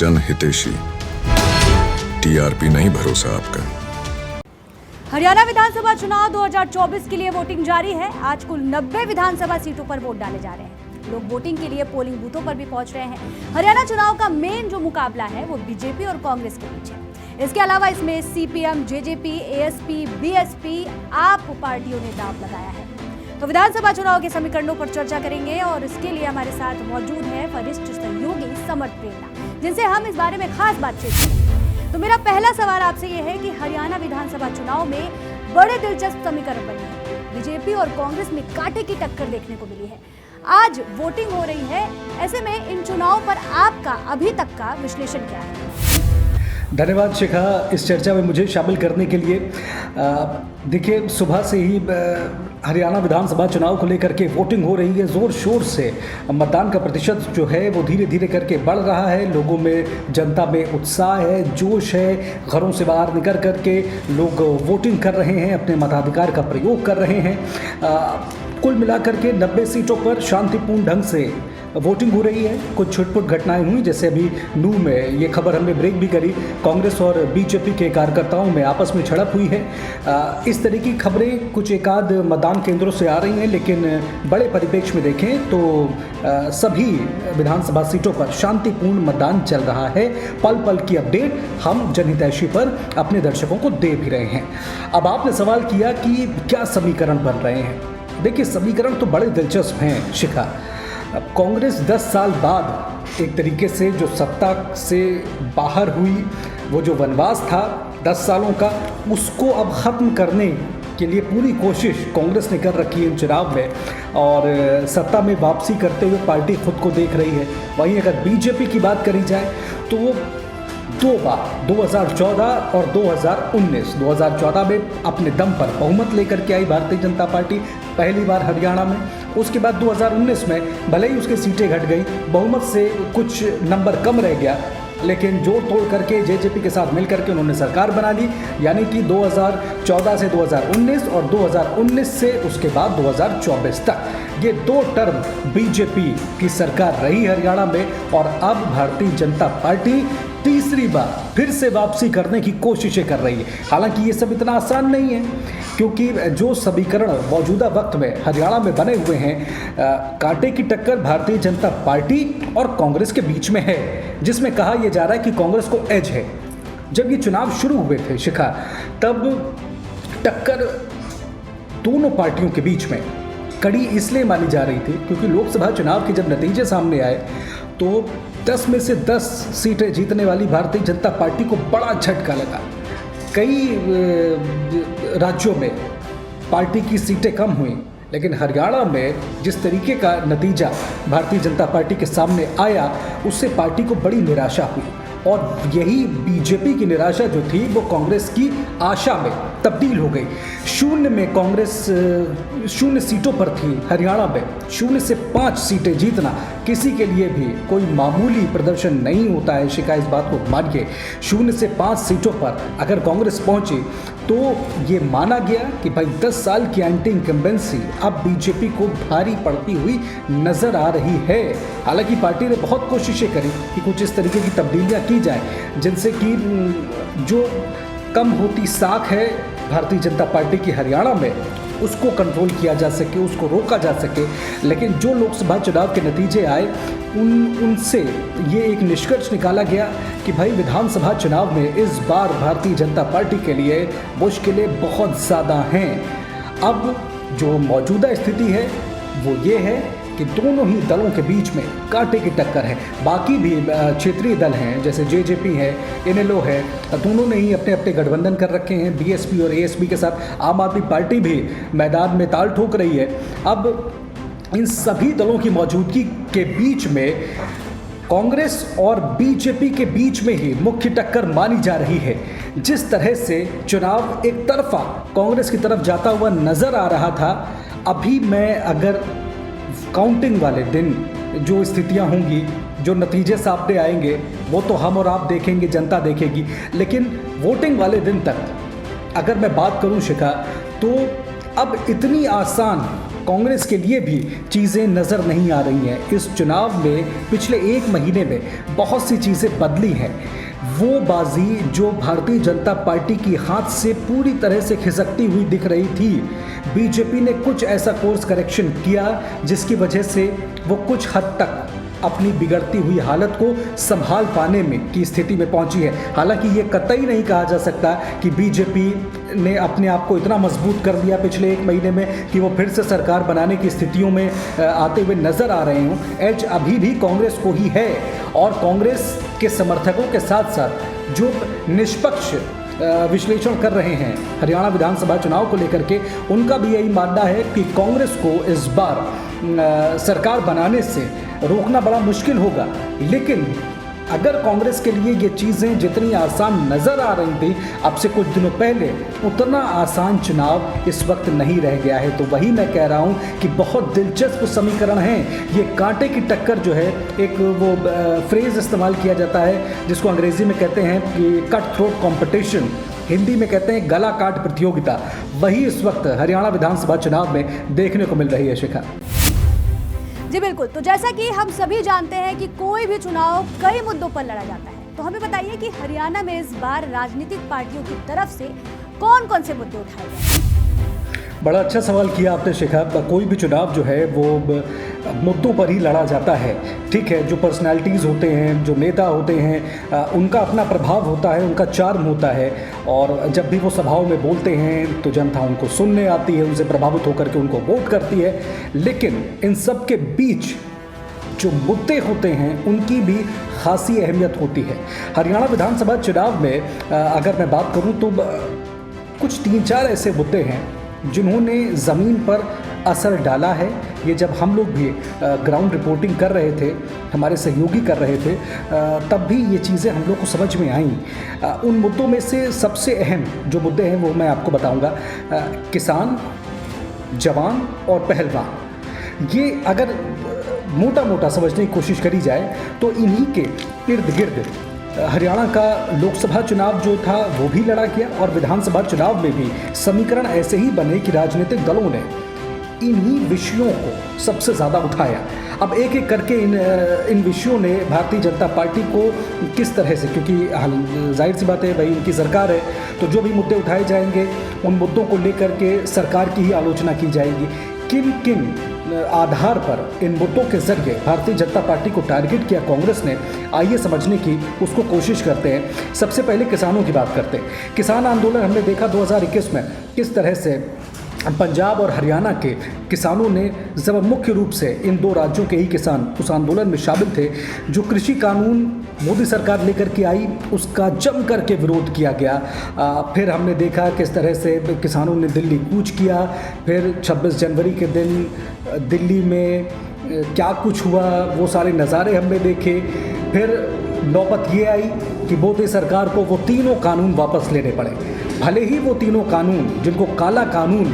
जन हितेशी। टीआरपी नहीं भरोसा आपका। हरियाणा विधानसभा चुनाव 2024 के लिए वोटिंग जारी है। आज कुल 90 विधानसभा सीटों पर वोट डाले जा रहे हैं। लोग वोटिंग के लिए पोलिंग बूथों पर भी पहुंच रहे हैं। हरियाणा चुनाव का मेन जो मुकाबला है वो बीजेपी और कांग्रेस के बीच है। इसके अलावा इसमें सीपीएम, जेजेपी, एएसपी, बीएसपी, आप पार्टियों ने दांव लगाया है। तो विधानसभा चुनाव के समीकरणों पर चर्चा करेंगे और इसके लिए हमारे साथ मौजूद है वरिष्ठ सहयोगी समर्थ प्रेरणा, जिनसे हम इस बारे में खास बातचीत करेंगे। तो मेरा पहला सवाल आपसे ये है कि हरियाणा विधानसभा चुनाव में बड़े दिलचस्प समीकरण बने हैं। बीजेपी और कांग्रेस में कांटे की टक्कर देखने को मिली है। आज वोटिंग हो रही है, ऐसे में इन चुनाव पर आपका अभी तक का विश्लेषण क्या है? धन्यवाद शिखा, इस चर्चा में मुझे शामिल करने के लिए। देखिए, सुबह से ही हरियाणा विधानसभा चुनाव को लेकर के वोटिंग हो रही है ज़ोर शोर से। मतदान का प्रतिशत जो है वो धीरे धीरे करके बढ़ रहा है। लोगों में, जनता में उत्साह है, जोश है। घरों से बाहर निकल करके लोग वोटिंग कर रहे हैं, अपने मताधिकार का प्रयोग कर रहे हैं। कुल मिलाकर के 90 सीटों पर शांतिपूर्ण ढंग से वोटिंग हो रही है। कुछ छुटपुट घटनाएं हुई, जैसे अभी नूह में ये खबर हमने ब्रेक भी करी, कांग्रेस और बीजेपी के कार्यकर्ताओं में आपस में झड़प हुई है। इस तरह की खबरें कुछ एकाध मतदान केंद्रों से आ रही हैं, लेकिन बड़े परिप्रेक्ष्य में देखें तो सभी विधानसभा सीटों पर शांतिपूर्ण मतदान चल रहा है। पल पल की अपडेट हम जनहितैषी पर अपने दर्शकों को दे भी रहे हैं। अब आपने सवाल किया कि क्या समीकरण बन रहे हैं। देखिए, समीकरण तो बड़े दिलचस्प हैं शिखा। अब कांग्रेस 10 साल बाद एक तरीके से जो सत्ता से बाहर हुई, वो जो वनवास था 10 सालों का, उसको अब ख़त्म करने के लिए पूरी कोशिश कांग्रेस ने कर रखी है इन चुनाव में, और सत्ता में वापसी करते हुए पार्टी खुद को देख रही है। वहीं अगर बीजेपी की बात करी जाए तो वो दो बार 2014 और 2014 में अपने दम पर बहुमत लेकर के आई भारतीय जनता पार्टी, पहली बार हरियाणा में। उसके बाद 2019 में भले ही उसकी सीटें घट गई, बहुमत से कुछ नंबर कम रह गया, लेकिन जोड़ तोड़ करके जेजेपी के साथ मिलकर के उन्होंने सरकार बना ली। यानी कि 2014 से 2019 और 2019 से उसके बाद 2024 तक ये 2 टर्म बीजेपी की सरकार रही हरियाणा में। और अब भारतीय जनता पार्टी तीसरी बार फिर से वापसी करने की कोशिशें कर रही है। हालांकि ये सब इतना आसान नहीं है, क्योंकि जो समीकरण मौजूदा वक्त में हरियाणा में बने हुए हैं, कांटे की टक्कर भारतीय जनता पार्टी और कांग्रेस के बीच में है, जिसमें कहा यह जा रहा है कि कांग्रेस को एज है। जब ये चुनाव शुरू हुए थे शिखा, तब टक्कर दोनों पार्टियों के बीच में कड़ी इसलिए मानी जा रही थी क्योंकि लोकसभा चुनाव के जब नतीजे सामने आए तो 10 में से 10 सीटें जीतने वाली भारतीय जनता पार्टी को बड़ा झटका लगा। कई राज्यों में पार्टी की सीटें कम हुई, लेकिन हरियाणा में जिस तरीके का नतीजा भारतीय जनता पार्टी के सामने आया, उससे पार्टी को बड़ी निराशा हुई। और यही बीजेपी की निराशा जो थी वो कांग्रेस की आशा में तब्दील हो गई। शून्य में कांग्रेस 0 सीटों पर थी हरियाणा में। 0 से 5 सीटें जीतना किसी के लिए भी कोई मामूली प्रदर्शन नहीं होता है शिका, इस बात को मानिए। 0 से 5 सीटों पर अगर कांग्रेस पहुंची तो ये माना गया कि भाई 10 साल की एंटी इनकम्बेंसी अब बीजेपी को भारी पड़ती हुई नजर आ रही है। हालांकि पार्टी ने बहुत कोशिशें करी कि कुछ इस तरीके की तब्दीलियां की जाए, जिनसे कि जो कम होती साख है भारतीय जनता पार्टी की हरियाणा में, उसको कंट्रोल किया जा सके, उसको रोका जा सके। लेकिन जो लोकसभा चुनाव के नतीजे आए उनसे ये एक निष्कर्ष निकाला गया कि भाई विधानसभा चुनाव में इस बार भारतीय जनता पार्टी के लिए मुश्किलें बहुत ज़्यादा हैं। अब जो मौजूदा स्थिति है वो ये है कि दोनों ही दलों के बीच में कांटे की टक्कर है। बाकी भी क्षेत्रीय दल हैं, जैसे जेजेपी है, इनेलो है, दोनों ने ही अपने अपने गठबंधन कर रखे हैं बीएसपी और एएसपी के साथ। आम आदमी पार्टी भी मैदान में ताल ठोक रही है। अब इन सभी दलों की मौजूदगी के बीच में कांग्रेस और बीजेपी के बीच में ही मुख्य टक्कर मानी जा रही है। जिस तरह से चुनाव एक तरफा कांग्रेस की तरफ जाता हुआ नजर आ रहा था, अभी मैं अगर काउंटिंग वाले दिन जो स्थितियां होंगी, जो नतीजे सामने आएंगे, वो तो हम और आप देखेंगे, जनता देखेगी। लेकिन वोटिंग वाले दिन तक अगर मैं बात करूं शिखा, तो अब इतनी आसान कांग्रेस के लिए भी चीज़ें नज़र नहीं आ रही हैं। इस चुनाव में पिछले 1 महीने में बहुत सी चीज़ें बदली हैं। वो बाजी जो भारतीय जनता पार्टी की हाथ से पूरी तरह से खिसकती हुई दिख रही थी, बीजेपी ने कुछ ऐसा कोर्स करेक्शन किया जिसकी वजह से वो कुछ हद तक अपनी बिगड़ती हुई हालत को संभाल पाने में की स्थिति में पहुंची है। हालांकि ये कतई नहीं कहा जा सकता कि बीजेपी ने अपने आप को इतना मजबूत कर लिया पिछले 1 महीने में कि वो फिर से सरकार बनाने की स्थितियों में आते हुए नजर आ रहे हों। एज अभी भी कांग्रेस को ही है और कांग्रेस के समर्थकों के साथ साथ जो निष्पक्ष विश्लेषण कर रहे हैं हरियाणा विधानसभा चुनाव को लेकर के, उनका भी यही मानना है कि कांग्रेस को इस बार सरकार बनाने से रोकना बड़ा मुश्किल होगा। लेकिन अगर कांग्रेस के लिए ये चीज़ें जितनी आसान नज़र आ रही थी अब से कुछ दिनों पहले, उतना आसान चुनाव इस वक्त नहीं रह गया है। तो वही मैं कह रहा हूँ कि बहुत दिलचस्प समीकरण हैं। ये कांटे की टक्कर जो है, एक वो फ्रेज़ इस्तेमाल किया जाता है जिसको अंग्रेज़ी में कहते हैं कि कट थ्रोट कॉम्पिटिशन, हिंदी में कहते हैं गला काट प्रतियोगिता, वही इस वक्त हरियाणा विधानसभा चुनाव में देखने को मिल रही है। शिखा जी बिल्कुल, तो जैसा कि हम सभी जानते हैं कि कोई भी चुनाव कई मुद्दों पर लड़ा जाता है, तो हमें बताइए कि हरियाणा में इस बार राजनीतिक पार्टियों की तरफ से कौन कौन से मुद्दे उठाए गए? बड़ा अच्छा सवाल किया आपने शिखा। कोई भी चुनाव जो है वो मुद्दों पर ही लड़ा जाता है। ठीक है, जो पर्सनालिटीज़ होते हैं, जो नेता होते हैं, उनका अपना प्रभाव होता है, उनका चार्म होता है, और जब भी वो सभाओं में बोलते हैं तो जनता उनको सुनने आती है, उनसे प्रभावित होकर के उनको वोट करती है। लेकिन इन सब के बीच जो मुद्दे होते हैं उनकी भी खासी अहमियत होती है। हरियाणा विधानसभा चुनाव में अगर मैं बात करूं तो कुछ 3-4 ऐसे मुद्दे हैं जिन्होंने ज़मीन पर असर डाला है। ये जब हम लोग भी ग्राउंड रिपोर्टिंग कर रहे थे, हमारे सहयोगी कर रहे थे, तब भी ये चीज़ें हम लोग को समझ में आईं। उन मुद्दों में से सबसे अहम जो मुद्दे हैं वो मैं आपको बताऊंगा। किसान, जवान और पहलवान, ये अगर मोटा मोटा समझने की कोशिश करी जाए तो इन्हीं के इर्द गिर्द हरियाणा का लोकसभा चुनाव जो था वो भी लड़ा गया, और विधानसभा चुनाव में भी समीकरण ऐसे ही बने कि राजनीतिक दलों ने इन्हीं विषयों को सबसे ज़्यादा उठाया। अब एक एक करके इन विषयों ने भारतीय जनता पार्टी को किस तरह से, क्योंकि जाहिर सी बात है भाई इनकी सरकार है, तो जो भी मुद्दे उठाए जाएंगे उन मुद्दों को लेकर के सरकार की ही आलोचना की जाएगी। किन किन आधार पर इन मुद्दों के जरिए भारतीय जनता पार्टी को टारगेट किया कांग्रेस ने, आइए समझने की उसको कोशिश करते हैं। सबसे पहले किसानों की बात करते हैं। किसान आंदोलन हमने देखा 2021 में किस तरह से पंजाब और हरियाणा के किसानों ने जब मुख्य रूप से इन 2 राज्यों के ही किसान उस आंदोलन में शामिल थे। जो कृषि कानून मोदी सरकार लेकर के आई उसका जम करके विरोध किया गया। फिर हमने देखा किस तरह से किसानों ने दिल्ली कूच किया। फिर 26 जनवरी के दिन दिल्ली में क्या कुछ हुआ वो सारे नज़ारे हमने देखे। फिर नौबत ये आई कि मोदी सरकार को वो तीनों कानून वापस लेने पड़े। भले ही वो तीनों कानून जिनको काला कानून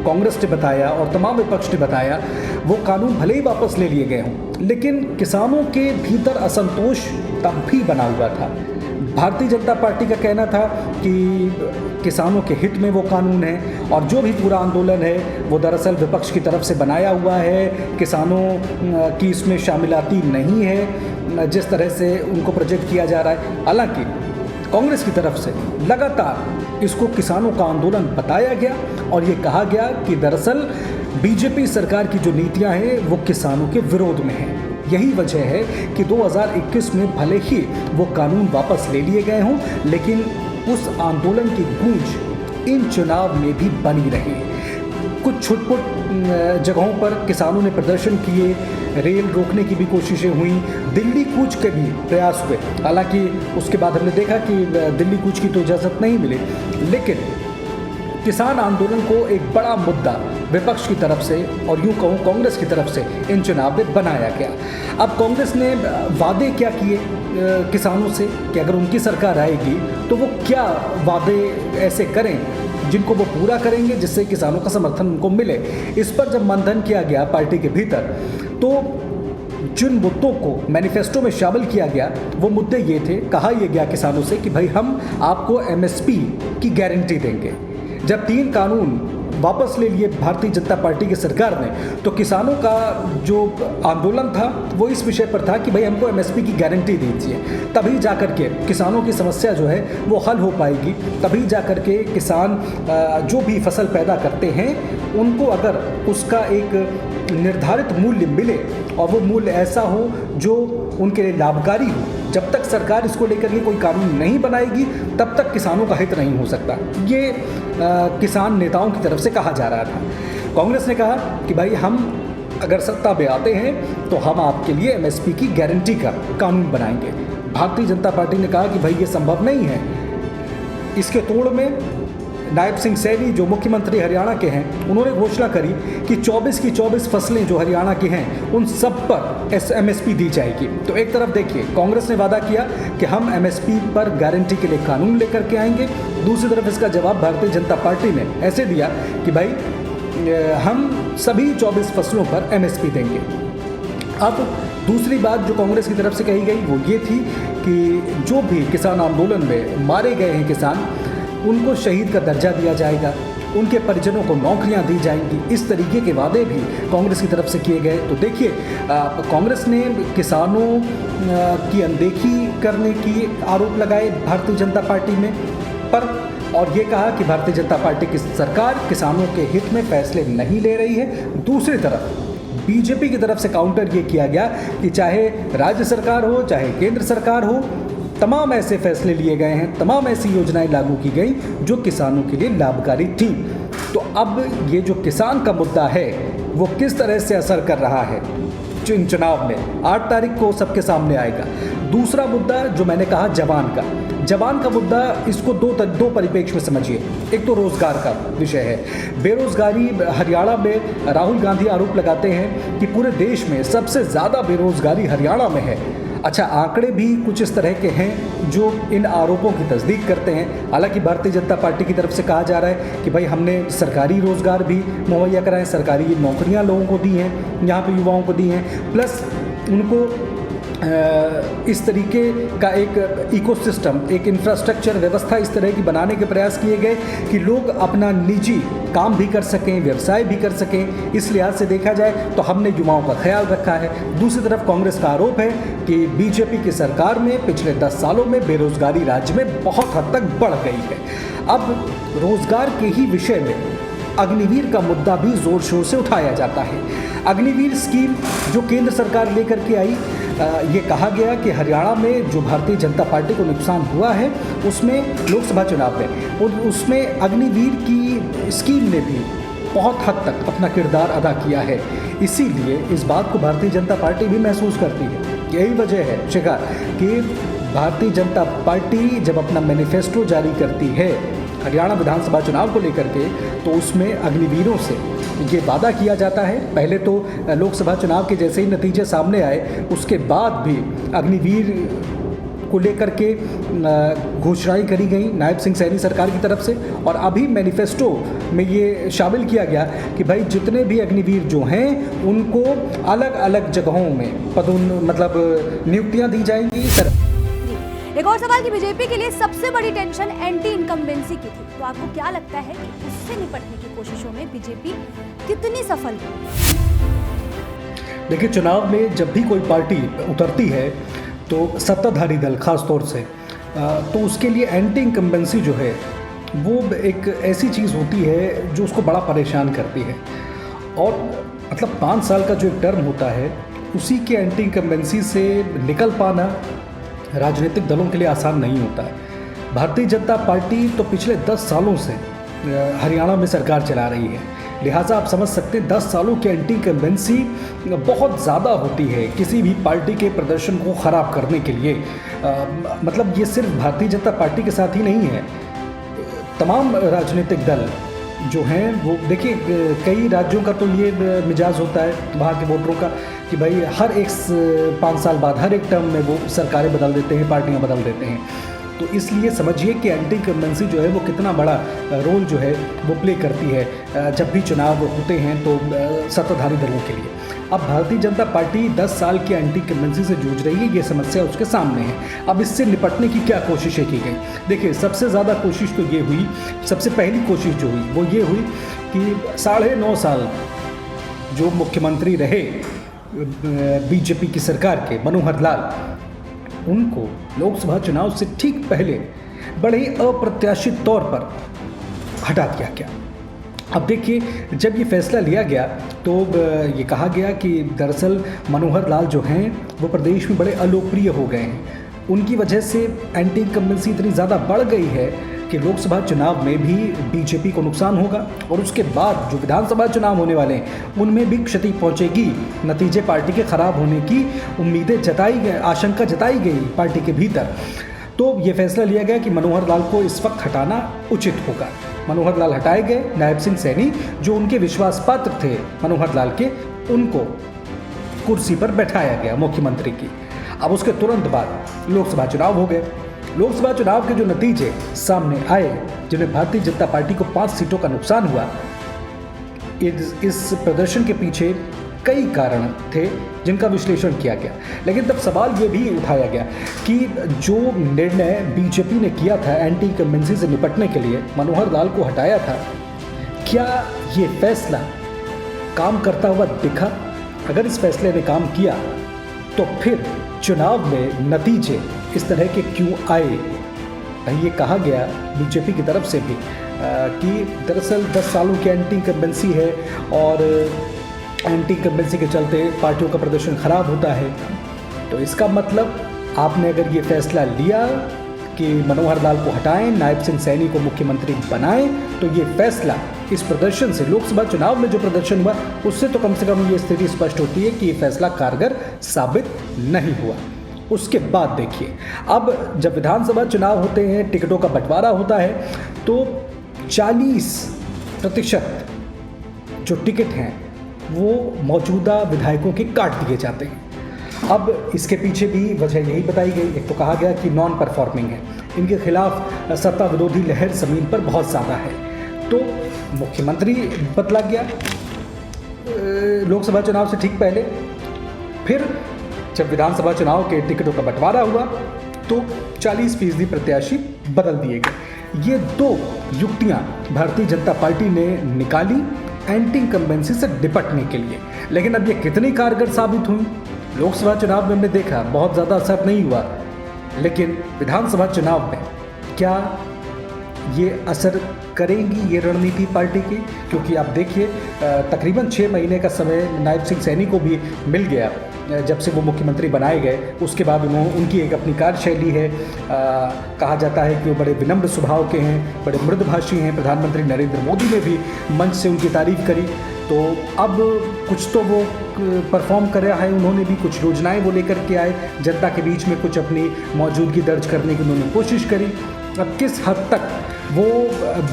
कांग्रेस ने बताया और तमाम विपक्ष ने बताया, वो कानून भले ही वापस ले लिए गए हों, लेकिन किसानों के भीतर असंतोष तब भी बना हुआ था। भारतीय जनता पार्टी का कहना था कि किसानों के हित में वो कानून है, और जो भी पूरा आंदोलन है वो दरअसल विपक्ष की तरफ से बनाया हुआ है, किसानों की इसमें शामिलाती नहीं है जिस तरह से उनको प्रोजेक्ट किया जा रहा है। हालांकि कांग्रेस की तरफ से लगातार इसको किसानों का आंदोलन बताया गया और ये कहा गया कि दरअसल बीजेपी सरकार की जो नीतियां हैं वो किसानों के विरोध में हैं। यही वजह है कि 2021 में भले ही वो कानून वापस ले लिए गए हों, लेकिन उस आंदोलन की गूंज इन चुनाव में भी बनी रही। कुछ छुटपुट जगहों पर किसानों ने प्रदर्शन किए, रेल रोकने की भी कोशिशें हुई, दिल्ली कूच के भी प्रयास हुए। हालांकि उसके बाद हमने देखा कि दिल्ली कूच की तो इजाज़त नहीं मिली, लेकिन किसान आंदोलन को एक बड़ा मुद्दा विपक्ष की तरफ से और यूँ कहूँ कांग्रेस की तरफ से इन चुनाव में बनाया गया। अब कांग्रेस ने वादे क्या किए किसानों से कि अगर उनकी सरकार आएगी तो वो क्या वादे ऐसे करें जिनको वो पूरा करेंगे जिससे किसानों का समर्थन उनको मिले। इस पर जब मंथन किया गया पार्टी के भीतर तो जिन मुद्दों को मैनिफेस्टो में शामिल किया गया वो मुद्दे ये थे, कहा यह गया किसानों से कि भाई हम आपको MSP की गारंटी देंगे। जब 3 कानून वापस ले लिए भारतीय जनता पार्टी की सरकार ने, तो किसानों का जो आंदोलन था वो इस विषय पर था कि भाई हमको एमएसपी की गारंटी दीजिए, तभी जाकर के किसानों की समस्या जो है वो हल हो पाएगी। तभी जाकर के किसान जो भी फसल पैदा करते हैं उनको अगर उसका एक निर्धारित मूल्य मिले और वो मूल्य ऐसा हो जो उनके लिए लाभकारी हो। जब तक सरकार इसको लेकर के कोई कानून नहीं बनाएगी तब तक किसानों का हित नहीं हो सकता। ये किसान नेताओं की तरफ से कहा जा रहा था। कांग्रेस ने कहा कि भाई हम अगर सत्ता में आते हैं तो हम आपके लिए एमएसपी की गारंटी का कानून बनाएंगे। भारतीय जनता पार्टी ने कहा कि भाई ये संभव नहीं है। इसके तोड़ में नायब सिंह सैनी जो मुख्यमंत्री हरियाणा के हैं, उन्होंने घोषणा करी कि 24 की 24 फसलें जो हरियाणा की हैं उन सब पर एमएसपी दी जाएगी। तो एक तरफ देखिए कांग्रेस ने वादा किया कि हम एमएसपी पर गारंटी के लिए कानून लेकर के आएंगे, दूसरी तरफ इसका जवाब भारतीय जनता पार्टी ने ऐसे दिया कि भाई हम सभी 24 फसलों पर एमएसपी देंगे। अब दूसरी बात जो कांग्रेस की तरफ से कही गई वो ये थी कि जो भी किसान आंदोलन में मारे गए हैं किसान, उनको शहीद का दर्जा दिया जाएगा, उनके परिजनों को नौकरियां दी जाएंगी। इस तरीके के वादे भी कांग्रेस की तरफ से किए गए। तो देखिए कांग्रेस ने किसानों की अनदेखी करने की आरोप लगाए भारतीय जनता पार्टी में पर, और ये कहा कि भारतीय जनता पार्टी की सरकार किसानों के हित में फैसले नहीं ले रही है। दूसरी तरफ बीजेपी की तरफ से काउंटर ये किया गया कि चाहे राज्य सरकार हो चाहे केंद्र सरकार हो, तमाम ऐसे फैसले लिए गए हैं, तमाम ऐसी योजनाएं लागू की गई जो किसानों के लिए लाभकारी थी। तो अब ये जो किसान का मुद्दा है वो किस तरह से असर कर रहा है चुनाव में, 8 तारीख को सबके सामने आएगा। दूसरा मुद्दा जो मैंने कहा जवान का मुद्दा, इसको दो परिप्रेक्ष्य में समझिए। एक तो रोजगार का विषय है, बेरोजगारी। हरियाणा में राहुल गांधी आरोप लगाते हैं कि पूरे देश में सबसे ज़्यादा बेरोजगारी हरियाणा में है। अच्छा, आंकड़े भी कुछ इस तरह के हैं जो इन आरोपों की तस्दीक करते हैं। हालांकि भारतीय जनता पार्टी की तरफ से कहा जा रहा है कि भाई हमने सरकारी रोजगार भी मुहैया कराए, सरकारी नौकरियां लोगों को दी हैं, यहाँ पे युवाओं को दी हैं, प्लस उनको इस तरीके का एक इकोसिस्टम, एक इंफ्रास्ट्रक्चर व्यवस्था इस तरह की बनाने के प्रयास किए गए कि लोग अपना निजी काम भी कर सकें, व्यवसाय भी कर सकें। इस लिहाज से देखा जाए तो हमने युवाओं का ख्याल रखा है। दूसरी तरफ कांग्रेस का आरोप है कि बीजेपी की सरकार में पिछले 10 सालों में बेरोजगारी राज्य में बहुत हद तक बढ़ गई है। अब रोजगार के ही विषय में अग्निवीर का मुद्दा भी जोर शोर से उठाया जाता है। अग्निवीर स्कीम जो केंद्र सरकार लेकर के आई, ये कहा गया कि हरियाणा में जो भारतीय जनता पार्टी को नुकसान हुआ है उसमें लोकसभा चुनाव में, और उसमें अग्निवीर की स्कीम ने भी बहुत हद तक अपना किरदार अदा किया है। इसीलिए इस बात को भारतीय जनता पार्टी भी महसूस करती है। यही वजह है शिखा कि भारतीय जनता पार्टी जब अपना मैनिफेस्टो जारी करती है हरियाणा विधानसभा चुनाव को लेकर के, तो उसमें अग्निवीरों से ये वादा किया जाता है। पहले तो लोकसभा चुनाव के जैसे ही नतीजे सामने आए उसके बाद भी अग्निवीर को लेकर के घोषणाएं करी गई नायब सिंह सैनी सरकार की तरफ से, और अभी मैनिफेस्टो में ये शामिल किया गया कि भाई जितने भी अग्निवीर जो हैं उनको अलग अलग जगहों में नियुक्तियां दी जाएंगी। एक और सवाल कि बीजेपी के लिए सबसे बड़ी टेंशन एंटी इनकम्बेंसी की थी, तो आपको क्या लगता है कि उससे निपटने की कोशिशों में बीजेपी कितनी सफल हुई? देखिए, चुनाव में जब भी कोई पार्टी उतरती है तो सत्ताधारी दल खास तौर से तो उसके लिए एंटी इनकम्बेंसी जो है वो एक ऐसी चीज़ होती है जो उसको बड़ा परेशान करती है। और 5 साल का जो एक टर्म होता है उसी के एंटी इनकम्बेंसी से निकल पाना राजनीतिक दलों के लिए आसान नहीं होता है। भारतीय जनता पार्टी तो पिछले 10 सालों से हरियाणा में सरकार चला रही है, लिहाजा आप समझ सकते हैं 10 सालों की एंटी इनकम्बेंसी बहुत ज़्यादा होती है किसी भी पार्टी के प्रदर्शन को ख़राब करने के लिए। ये सिर्फ भारतीय जनता पार्टी के साथ ही नहीं है, तमाम राजनीतिक दल जो हैं वो देखिए, कई राज्यों का तो ये मिजाज होता है वहाँ के वोटरों का कि भाई हर एक 5 साल बाद हर एक टर्म में वो सरकारें बदल देते हैं, पार्टियां बदल देते हैं। तो इसलिए समझिए कि एंटी इनकम्बेंसी जो है वो कितना बड़ा रोल जो है वो प्ले करती है जब भी चुनाव होते हैं तो सत्ताधारी दलों के लिए। अब भारतीय जनता पार्टी 10 साल की एंटी इनकम्बेंसी से जूझ रही है, ये समस्या उसके सामने है। अब इससे निपटने की क्या कोशिशें की गई? देखिए, सबसे ज़्यादा कोशिश तो ये हुई, सबसे पहली कोशिश जो हुई वो ये हुई कि 9.5 साल जो मुख्यमंत्री रहे बीजेपी की सरकार के मनोहर लाल, उनको लोकसभा चुनाव से ठीक पहले बड़े ही अप्रत्याशित तौर पर हटा दिया गया। अब देखिए, जब ये फैसला लिया गया तो ये कहा गया कि दरअसल मनोहर लाल जो हैं वो प्रदेश में बड़े अलोकप्रिय हो गए हैं। उनकी वजह से एंटी इनकम्बेंसी इतनी ज़्यादा बढ़ गई है कि लोकसभा चुनाव में भी बीजेपी को नुकसान होगा और उसके बाद जो विधानसभा चुनाव होने वाले हैं उनमें भी क्षति पहुंचेगी। नतीजे पार्टी के खराब होने की उम्मीदें जताई गई, आशंका जताई गई पार्टी के भीतर। तो ये फैसला लिया गया कि मनोहर लाल को इस वक्त हटाना उचित होगा। मनोहर लाल हटाए गए। नायब सिंह सैनी जो उनके विश्वास पात्र थे मनोहर लाल के, उनको कुर्सी पर बैठाया गया मुख्यमंत्री की। अब उसके तुरंत बाद लोकसभा चुनाव हो गए। लोकसभा चुनाव के जो नतीजे सामने आए, जिन्हें भारतीय जनता पार्टी को 5 सीटों का नुकसान हुआ, इस प्रदर्शन के पीछे कई कारण थे जिनका विश्लेषण किया गया। लेकिन तब सवाल ये भी उठाया गया कि जो निर्णय बीजेपी ने किया था एंटी इनकम्बेंसी से निपटने के लिए, मनोहर लाल को हटाया था, क्या ये फैसला काम करता हुआ दिखा? अगर इस फैसले ने काम किया तो फिर चुनाव में नतीजे इस तरह के क्यों आए? ये कहा गया बीजेपी की तरफ से भी कि दरअसल 10 सालों की एंटी इनकम्बेंसी है और एंटी इनकम्बेंसी के चलते पार्टियों का प्रदर्शन खराब होता है। तो इसका मतलब आपने अगर ये फैसला लिया कि मनोहर लाल को हटाएं, नायब सिंह सैनी को मुख्यमंत्री बनाएं, तो ये फैसला इस प्रदर्शन से, लोकसभा चुनाव में जो प्रदर्शन हुआ उससे तो कम से कम ये स्थिति स्पष्ट होती है कि ये फैसला कारगर साबित नहीं हुआ। उसके बाद देखिए, अब जब विधानसभा चुनाव होते हैं, टिकटों का बंटवारा होता है, तो 40% जो टिकट हैं वो मौजूदा विधायकों के काट दिए जाते हैं। अब इसके पीछे भी वजह यही बताई गई। एक तो कहा गया कि नॉन परफॉर्मिंग है, इनके खिलाफ सत्ता विरोधी लहर ज़मीन पर बहुत ज़्यादा है। तो मुख्यमंत्री बदला गया लोकसभा चुनाव से ठीक पहले। फिर जब विधानसभा चुनाव के टिकटों का बंटवारा हुआ तो 40% प्रत्याशी बदल दिए गए। ये 2 युक्तियां भारतीय जनता पार्टी ने निकाली एंटी इनकम्बेंसी से निपटने के लिए। लेकिन अब ये कितनी कारगर साबित हुई? लोकसभा चुनाव में हमने देखा बहुत ज़्यादा असर नहीं हुआ, लेकिन विधानसभा चुनाव में क्या ये असर करेंगी ये रणनीति पार्टी की? क्योंकि आप देखिए, तकरीबन 6 महीने का समय नायब सिंह सैनी को भी मिल गया जब से वो मुख्यमंत्री बनाए गए। उसके बाद उनकी एक अपनी कार्यशैली है। कहा जाता है कि वो बड़े विनम्र स्वभाव के हैं, बड़े मृदुभाषी हैं। प्रधानमंत्री नरेंद्र मोदी ने भी मंच से उनकी तारीफ करी। तो अब कुछ तो वो परफॉर्म कर रहा है, उन्होंने भी कुछ योजनाएं वो लेकर के आए, जनता के बीच में कुछ अपनी मौजूदगी दर्ज करने की उन्होंने कोशिश करी। अब किस हद तक वो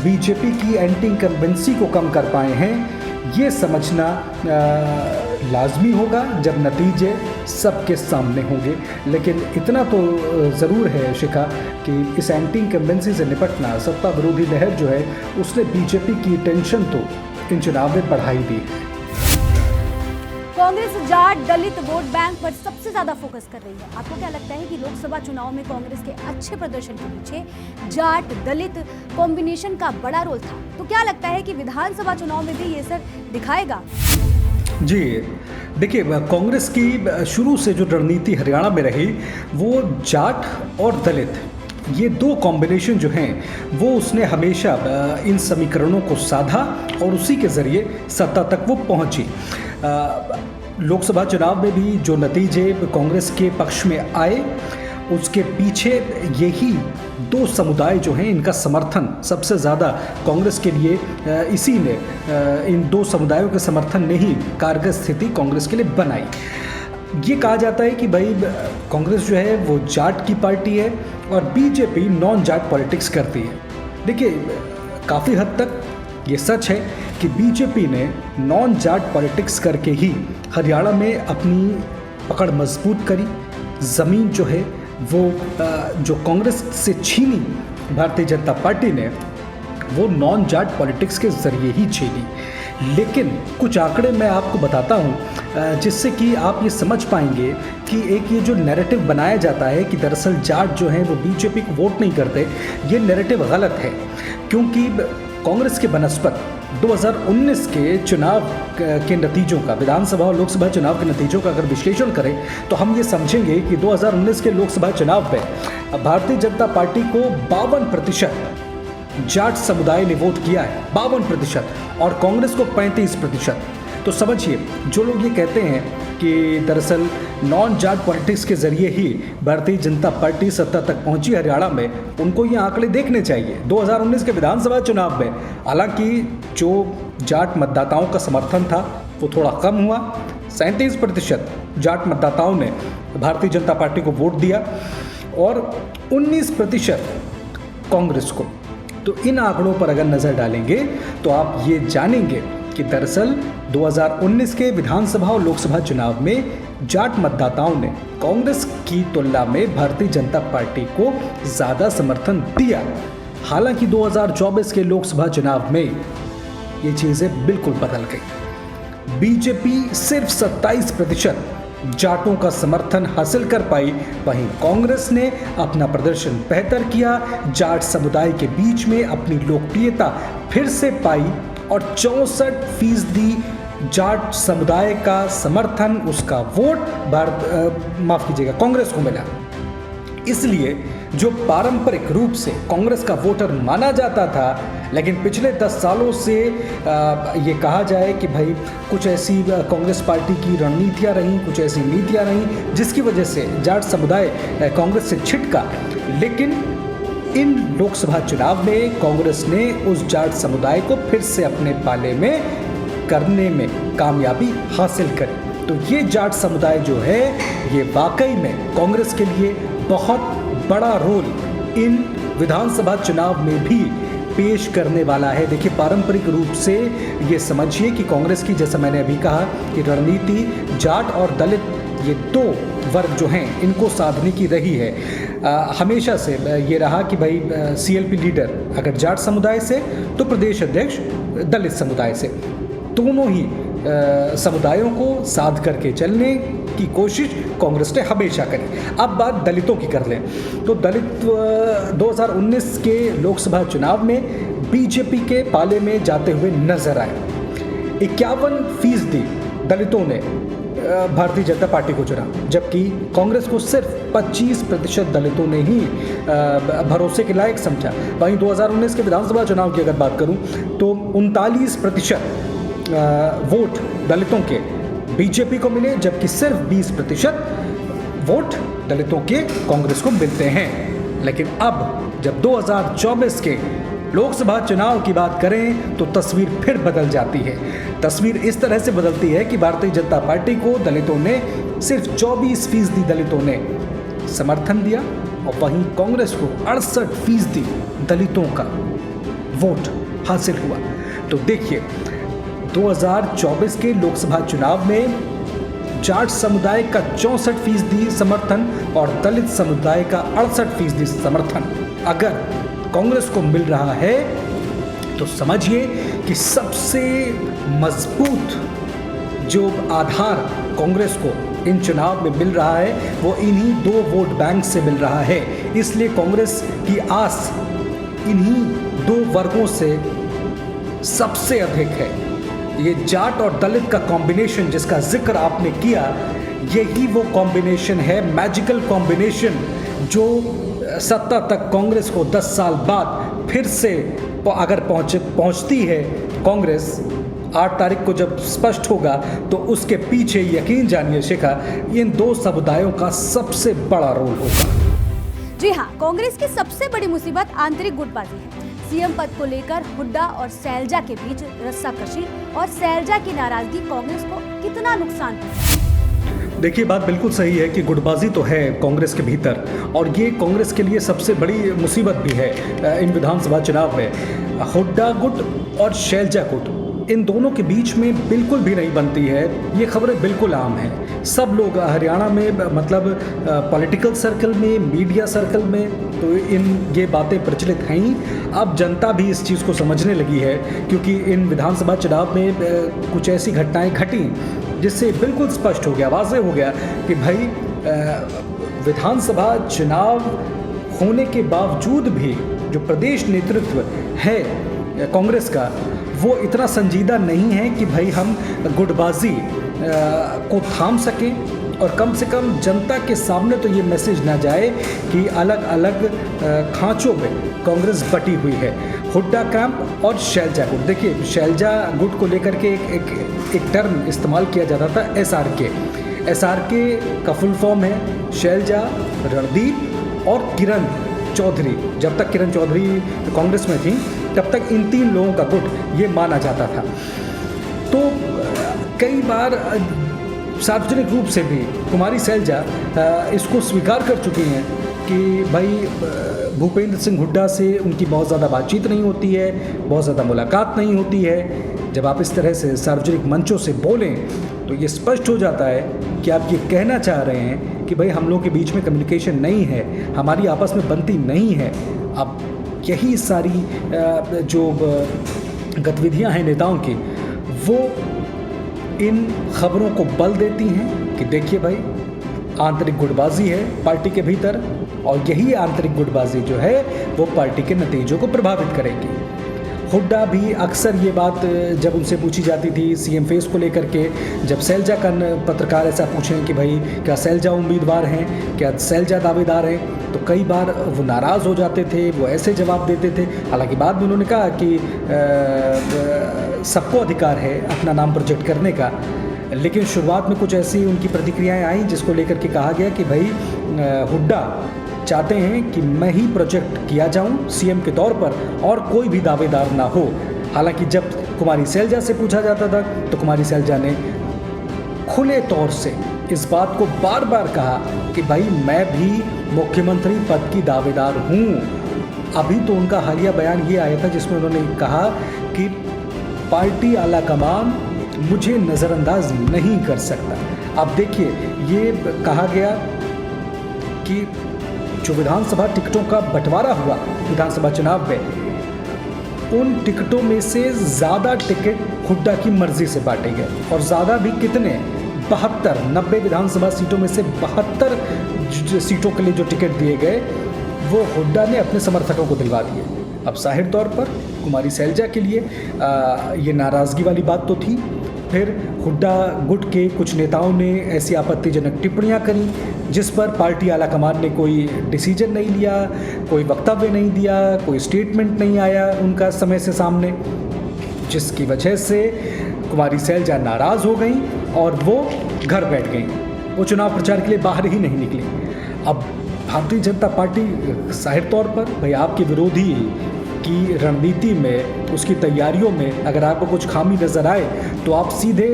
बीजेपी की एंटी इनकम्बेंसी को कम कर पाए हैं, ये समझना लाजमी होगा जब नतीजे सबके सामने होंगे। लेकिन इतना तो ज़रूर है शिखा कि इस एंटी इनकम्बेंसी से निपटना, सत्ता विरोधी लहर जो है उसने बीजेपी की टेंशन तो इन चुनाव में बढ़ाई दी। कांग्रेस जाट दलित वोट बैंक पर सबसे ज्यादा फोकस कर रही है। आपको क्या लगता है कि लोकसभा चुनाव में कांग्रेस के अच्छे प्रदर्शन के पीछे जाट दलित कॉम्बिनेशन का बड़ा रोल था? तो क्या लगता है कि विधानसभा चुनाव में भी ये असर दिखाएगा? जी देखिए, कांग्रेस की शुरू से जो रणनीति हरियाणा में रही वो जाट और दलित, ये 2 कॉम्बिनेशन जो हैं वो उसने हमेशा इन समीकरणों को साधा और उसी के ज़रिए सत्ता तक वो पहुंची। लोकसभा चुनाव में भी जो नतीजे कांग्रेस के पक्ष में आए उसके पीछे यही 2 समुदाय जो हैं इनका समर्थन सबसे ज़्यादा कांग्रेस के लिए, इसी ने इन 2 समुदायों के समर्थन ने ही कारगर स्थिति कांग्रेस के लिए बनाई। ये कहा जाता है कि भाई कांग्रेस जो है वो जाट की पार्टी है और बीजेपी नॉन जाट पॉलिटिक्स करती है। देखिए, काफ़ी हद तक ये सच है कि बीजेपी ने नॉन जाट पॉलिटिक्स करके ही हरियाणा में अपनी पकड़ मजबूत करी, ज़मीन जो है वो जो कांग्रेस से छीनी भारतीय जनता पार्टी ने, वो नॉन जाट पॉलिटिक्स के ज़रिए ही छीनी। लेकिन कुछ आंकड़े मैं आपको बताता हूँ जिससे कि आप ये समझ पाएंगे कि एक ये जो नैरेटिव बनाया जाता है कि दरअसल जाट जो हैं वो बीजेपी को वोट नहीं करते, ये नैरेटिव गलत है। क्योंकि कांग्रेस के बनस्पत 2019 के चुनाव के नतीजों का, विधानसभा और लोकसभा चुनाव के नतीजों का अगर विश्लेषण करें तो हम ये समझेंगे कि 2019 के लोकसभा चुनाव में भारतीय जनता पार्टी को 52% जाट समुदाय ने वोट किया है, 52%, और कांग्रेस को 35%। तो समझिए, जो लोग ये कहते हैं कि दरअसल नॉन जाट पॉलिटिक्स के जरिए ही भारतीय जनता पार्टी सत्ता तक पहुंची हरियाणा में, उनको ये आंकड़े देखने चाहिए। 2019 के विधानसभा चुनाव में हालांकि जो जाट मतदाताओं का समर्थन था वो थोड़ा कम हुआ, 37% जाट मतदाताओं ने भारतीय जनता पार्टी को वोट दिया और 19% कांग्रेस को। तो इन आंकड़ों पर अगर नज़र डालेंगे तो आप ये जानेंगे कि दरअसल 2019 के विधानसभा और लोकसभा चुनाव में जाट मतदाताओं ने कांग्रेस की तुलना में भारतीय जनता पार्टी को ज़्यादा समर्थन दिया। हालांकि 2024 के लोकसभा चुनाव में ये चीज़ें बिल्कुल बदल गई। बीजेपी सिर्फ 27% जाटों का समर्थन हासिल कर पाई, वहीं कांग्रेस ने अपना प्रदर्शन बेहतर किया, जाट समुदाय के बीच में अपनी लोकप्रियता फिर से पाई और 64% जाट समुदाय का समर्थन, उसका वोट कांग्रेस को मिला। इसलिए जो पारंपरिक रूप से कांग्रेस का वोटर माना जाता था, लेकिन पिछले 10 सालों से ये कहा जाए कि भाई कुछ ऐसी कांग्रेस पार्टी की रणनीतियाँ रहीं, कुछ ऐसी नीतियाँ रहीं जिसकी वजह से जाट समुदाय कांग्रेस से छिटका। लेकिन इन लोकसभा चुनाव में कांग्रेस ने उस जाट समुदाय को फिर से अपने पाले में करने में कामयाबी हासिल करी। तो ये जाट समुदाय जो है, ये वाकई में कांग्रेस के लिए बहुत बड़ा रोल इन विधानसभा चुनाव में भी पेश करने वाला है। देखिए, पारंपरिक रूप से ये समझिए कि कांग्रेस की, जैसा मैंने अभी कहा, कि रणनीति जाट और दलित, ये दो वर्ग जो हैं इनको साधने की रही है। हमेशा से ये रहा कि भाई CLP लीडर अगर जाट समुदाय से तो प्रदेश अध्यक्ष दलित समुदाय से, दोनों ही समुदायों को साध करके चलने की कोशिश कांग्रेस ने हमेशा करी। अब बात दलितों की कर लें तो दलित 2019 के लोकसभा चुनाव में बीजेपी के पाले में जाते हुए नजर आए। 51% दलितों ने भारतीय जनता पार्टी को चुना, जबकि कांग्रेस को सिर्फ 25% दलितों ने ही भरोसे के लायक समझा। वहीं 2019 के विधानसभा चुनाव की अगर बात करूं तो 39% वोट दलितों के बीजेपी को मिले, जबकि सिर्फ 20% वोट दलितों के कांग्रेस को मिलते हैं। लेकिन अब जब 2024 के लोकसभा चुनाव की बात करें तो तस्वीर फिर बदल जाती है। तस्वीर इस तरह से बदलती है कि भारतीय जनता पार्टी को दलितों ने, सिर्फ 24% दलितों ने समर्थन दिया और वहीं कांग्रेस को 68% दलितों का वोट हासिल हुआ। तो देखिए, 2024 के लोकसभा चुनाव में जाट समुदाय का 64% समर्थन और दलित समुदाय का 68% समर्थन अगर कांग्रेस को मिल रहा है तो समझिए कि सबसे मजबूत जो आधार कांग्रेस को इन चुनाव में मिल रहा है वो इन्हीं दो वोट बैंक से मिल रहा है। इसलिए कांग्रेस की आस इन्हीं दो वर्गों से सबसे अधिक है। ये जाट और दलित का कॉम्बिनेशन जिसका जिक्र आपने किया, यही वो कॉम्बिनेशन है, मैजिकल कॉम्बिनेशन, जो सत्ता तक कांग्रेस को 10 साल बाद फिर से अगर पहुंचती है कांग्रेस, 8 तारीख को जब स्पष्ट होगा तो उसके पीछे यकीन जानिए शिखा, इन दो समुदायों का सबसे बड़ा रोल होगा। जी हाँ, कांग्रेस की सबसे बड़ी मुसीबत आंतरिक गुटबाजी है। सीएम पद को लेकर हुड्डा और सैलजा के बीच रस्साकशी और सैलजा की नाराजगी कांग्रेस को कितना नुकसान है। देखिए, बात बिल्कुल सही है कि गुटबाजी तो है कांग्रेस के भीतर और ये कांग्रेस के लिए सबसे बड़ी मुसीबत भी है इन विधानसभा चुनाव में। हुड्डा गुट और सैलजा गुट इन दोनों के बीच में बिल्कुल भी नहीं बनती है। ये खबरें बिल्कुल आम हैं। सब लोग हरियाणा में मतलब पॉलिटिकल सर्कल में, मीडिया सर्कल में तो ये बातें प्रचलित हैं ही। अब जनता भी इस चीज़ को समझने लगी है, क्योंकि इन विधानसभा चुनाव में कुछ ऐसी घटनाएं घटी जिससे बिल्कुल स्पष्ट हो गया, वाज़ेह हो गया कि भाई विधानसभा चुनाव होने के बावजूद भी जो प्रदेश नेतृत्व है कांग्रेस का, वो इतना संजीदा नहीं है कि भाई हम गुटबाजी को थाम सकें, और कम से कम जनता के सामने तो ये मैसेज ना जाए कि अलग अलग खांचों में कांग्रेस बटी हुई है। हुड्डा कैंप और शैलजा गुट, देखिए शैलजा गुट को लेकर के एक टर्म इस्तेमाल किया जाता था SRK का फुल फॉर्म है शैलजा, रणदीप और किरण चौधरी। जब तक किरण चौधरी कांग्रेस में थी तब तक इन 3 लोगों का गुट ये माना जाता था। तो कई बार सार्वजनिक रूप से भी कुमारी शैलजा इसको स्वीकार कर चुकी हैं कि भाई भूपेंद्र सिंह हुड्डा से उनकी बहुत ज़्यादा बातचीत नहीं होती है, बहुत ज़्यादा मुलाकात नहीं होती है। जब आप इस तरह से सार्वजनिक मंचों से बोलें तो ये स्पष्ट हो जाता है कि आप ये कहना चाह रहे हैं कि भाई हम लोगों के बीच में कम्युनिकेशन नहीं है, हमारी आपस में बनती नहीं है। अब यही सारी जो गतिविधियां हैं नेताओं की, वो इन खबरों को बल देती हैं कि देखिए भाई आंतरिक गुटबाजी है पार्टी के भीतर, और यही आंतरिक गुटबाजी जो है वो पार्टी के नतीजों को प्रभावित करेगी। हुड्डा भी अक्सर ये बात जब उनसे पूछी जाती थी CM फेस को लेकर के, जब शैलजा का पत्रकार ऐसा पूछें कि भाई क्या शैलजा उम्मीदवार हैं, क्या शैलजा दावेदार हैं, तो कई बार वो नाराज़ हो जाते थे, वो ऐसे जवाब देते थे। हालांकि बाद में उन्होंने कहा कि सबको अधिकार है अपना नाम प्रोजेक्ट करने का, लेकिन शुरुआत में कुछ ऐसी उनकी प्रतिक्रियाएं आई जिसको लेकर के कहा गया कि भाई हुड्डा चाहते हैं कि मैं ही प्रोजेक्ट किया जाऊं CM के तौर पर और कोई भी दावेदार ना हो। हालांकि जब कुमारी शैलजा से पूछा जाता था तो कुमारी शैलजा ने खुले तौर से इस बात को बार बार कहा कि भाई मैं भी मुख्यमंत्री पद की दावेदार हूं। अभी तो उनका हालिया बयान ये आया था जिसमें उन्होंने कहा कि पार्टी आला कमान मुझे नज़रअंदाज नहीं कर सकता। अब देखिए ये कहा गया कि जो विधानसभा टिकटों का बंटवारा हुआ विधानसभा चुनाव में, उन टिकटों में से ज़्यादा टिकट हुड्डा की मर्जी से बांटे गए, और ज़्यादा भी कितने 72 90 विधानसभा सीटों में से 72 सीटों के लिए जो टिकट दिए गए वो हुड्डा ने अपने समर्थकों को दिलवा दिए। अब जाहिर तौर पर कुमारी शैलजा के लिए ये नाराज़गी वाली बात तो थी। फिर हुड्डा गुट के कुछ नेताओं ने ऐसी आपत्तिजनक टिप्पणियां करी जिस पर पार्टी आला कमान ने कोई डिसीजन नहीं लिया, कोई वक्तव्य नहीं दिया, कोई स्टेटमेंट नहीं आया उनका समय से सामने, जिसकी वजह से कुमारी शैलजा नाराज़ हो गई और वो घर बैठ गई। वो चुनाव प्रचार के लिए बाहर ही नहीं निकली। अब भारतीय जनता पार्टी जाहिर तौर पर भाई आपके विरोधी की रणनीति में, उसकी तैयारियों में अगर आपको कुछ खामी नज़र आए तो आप सीधे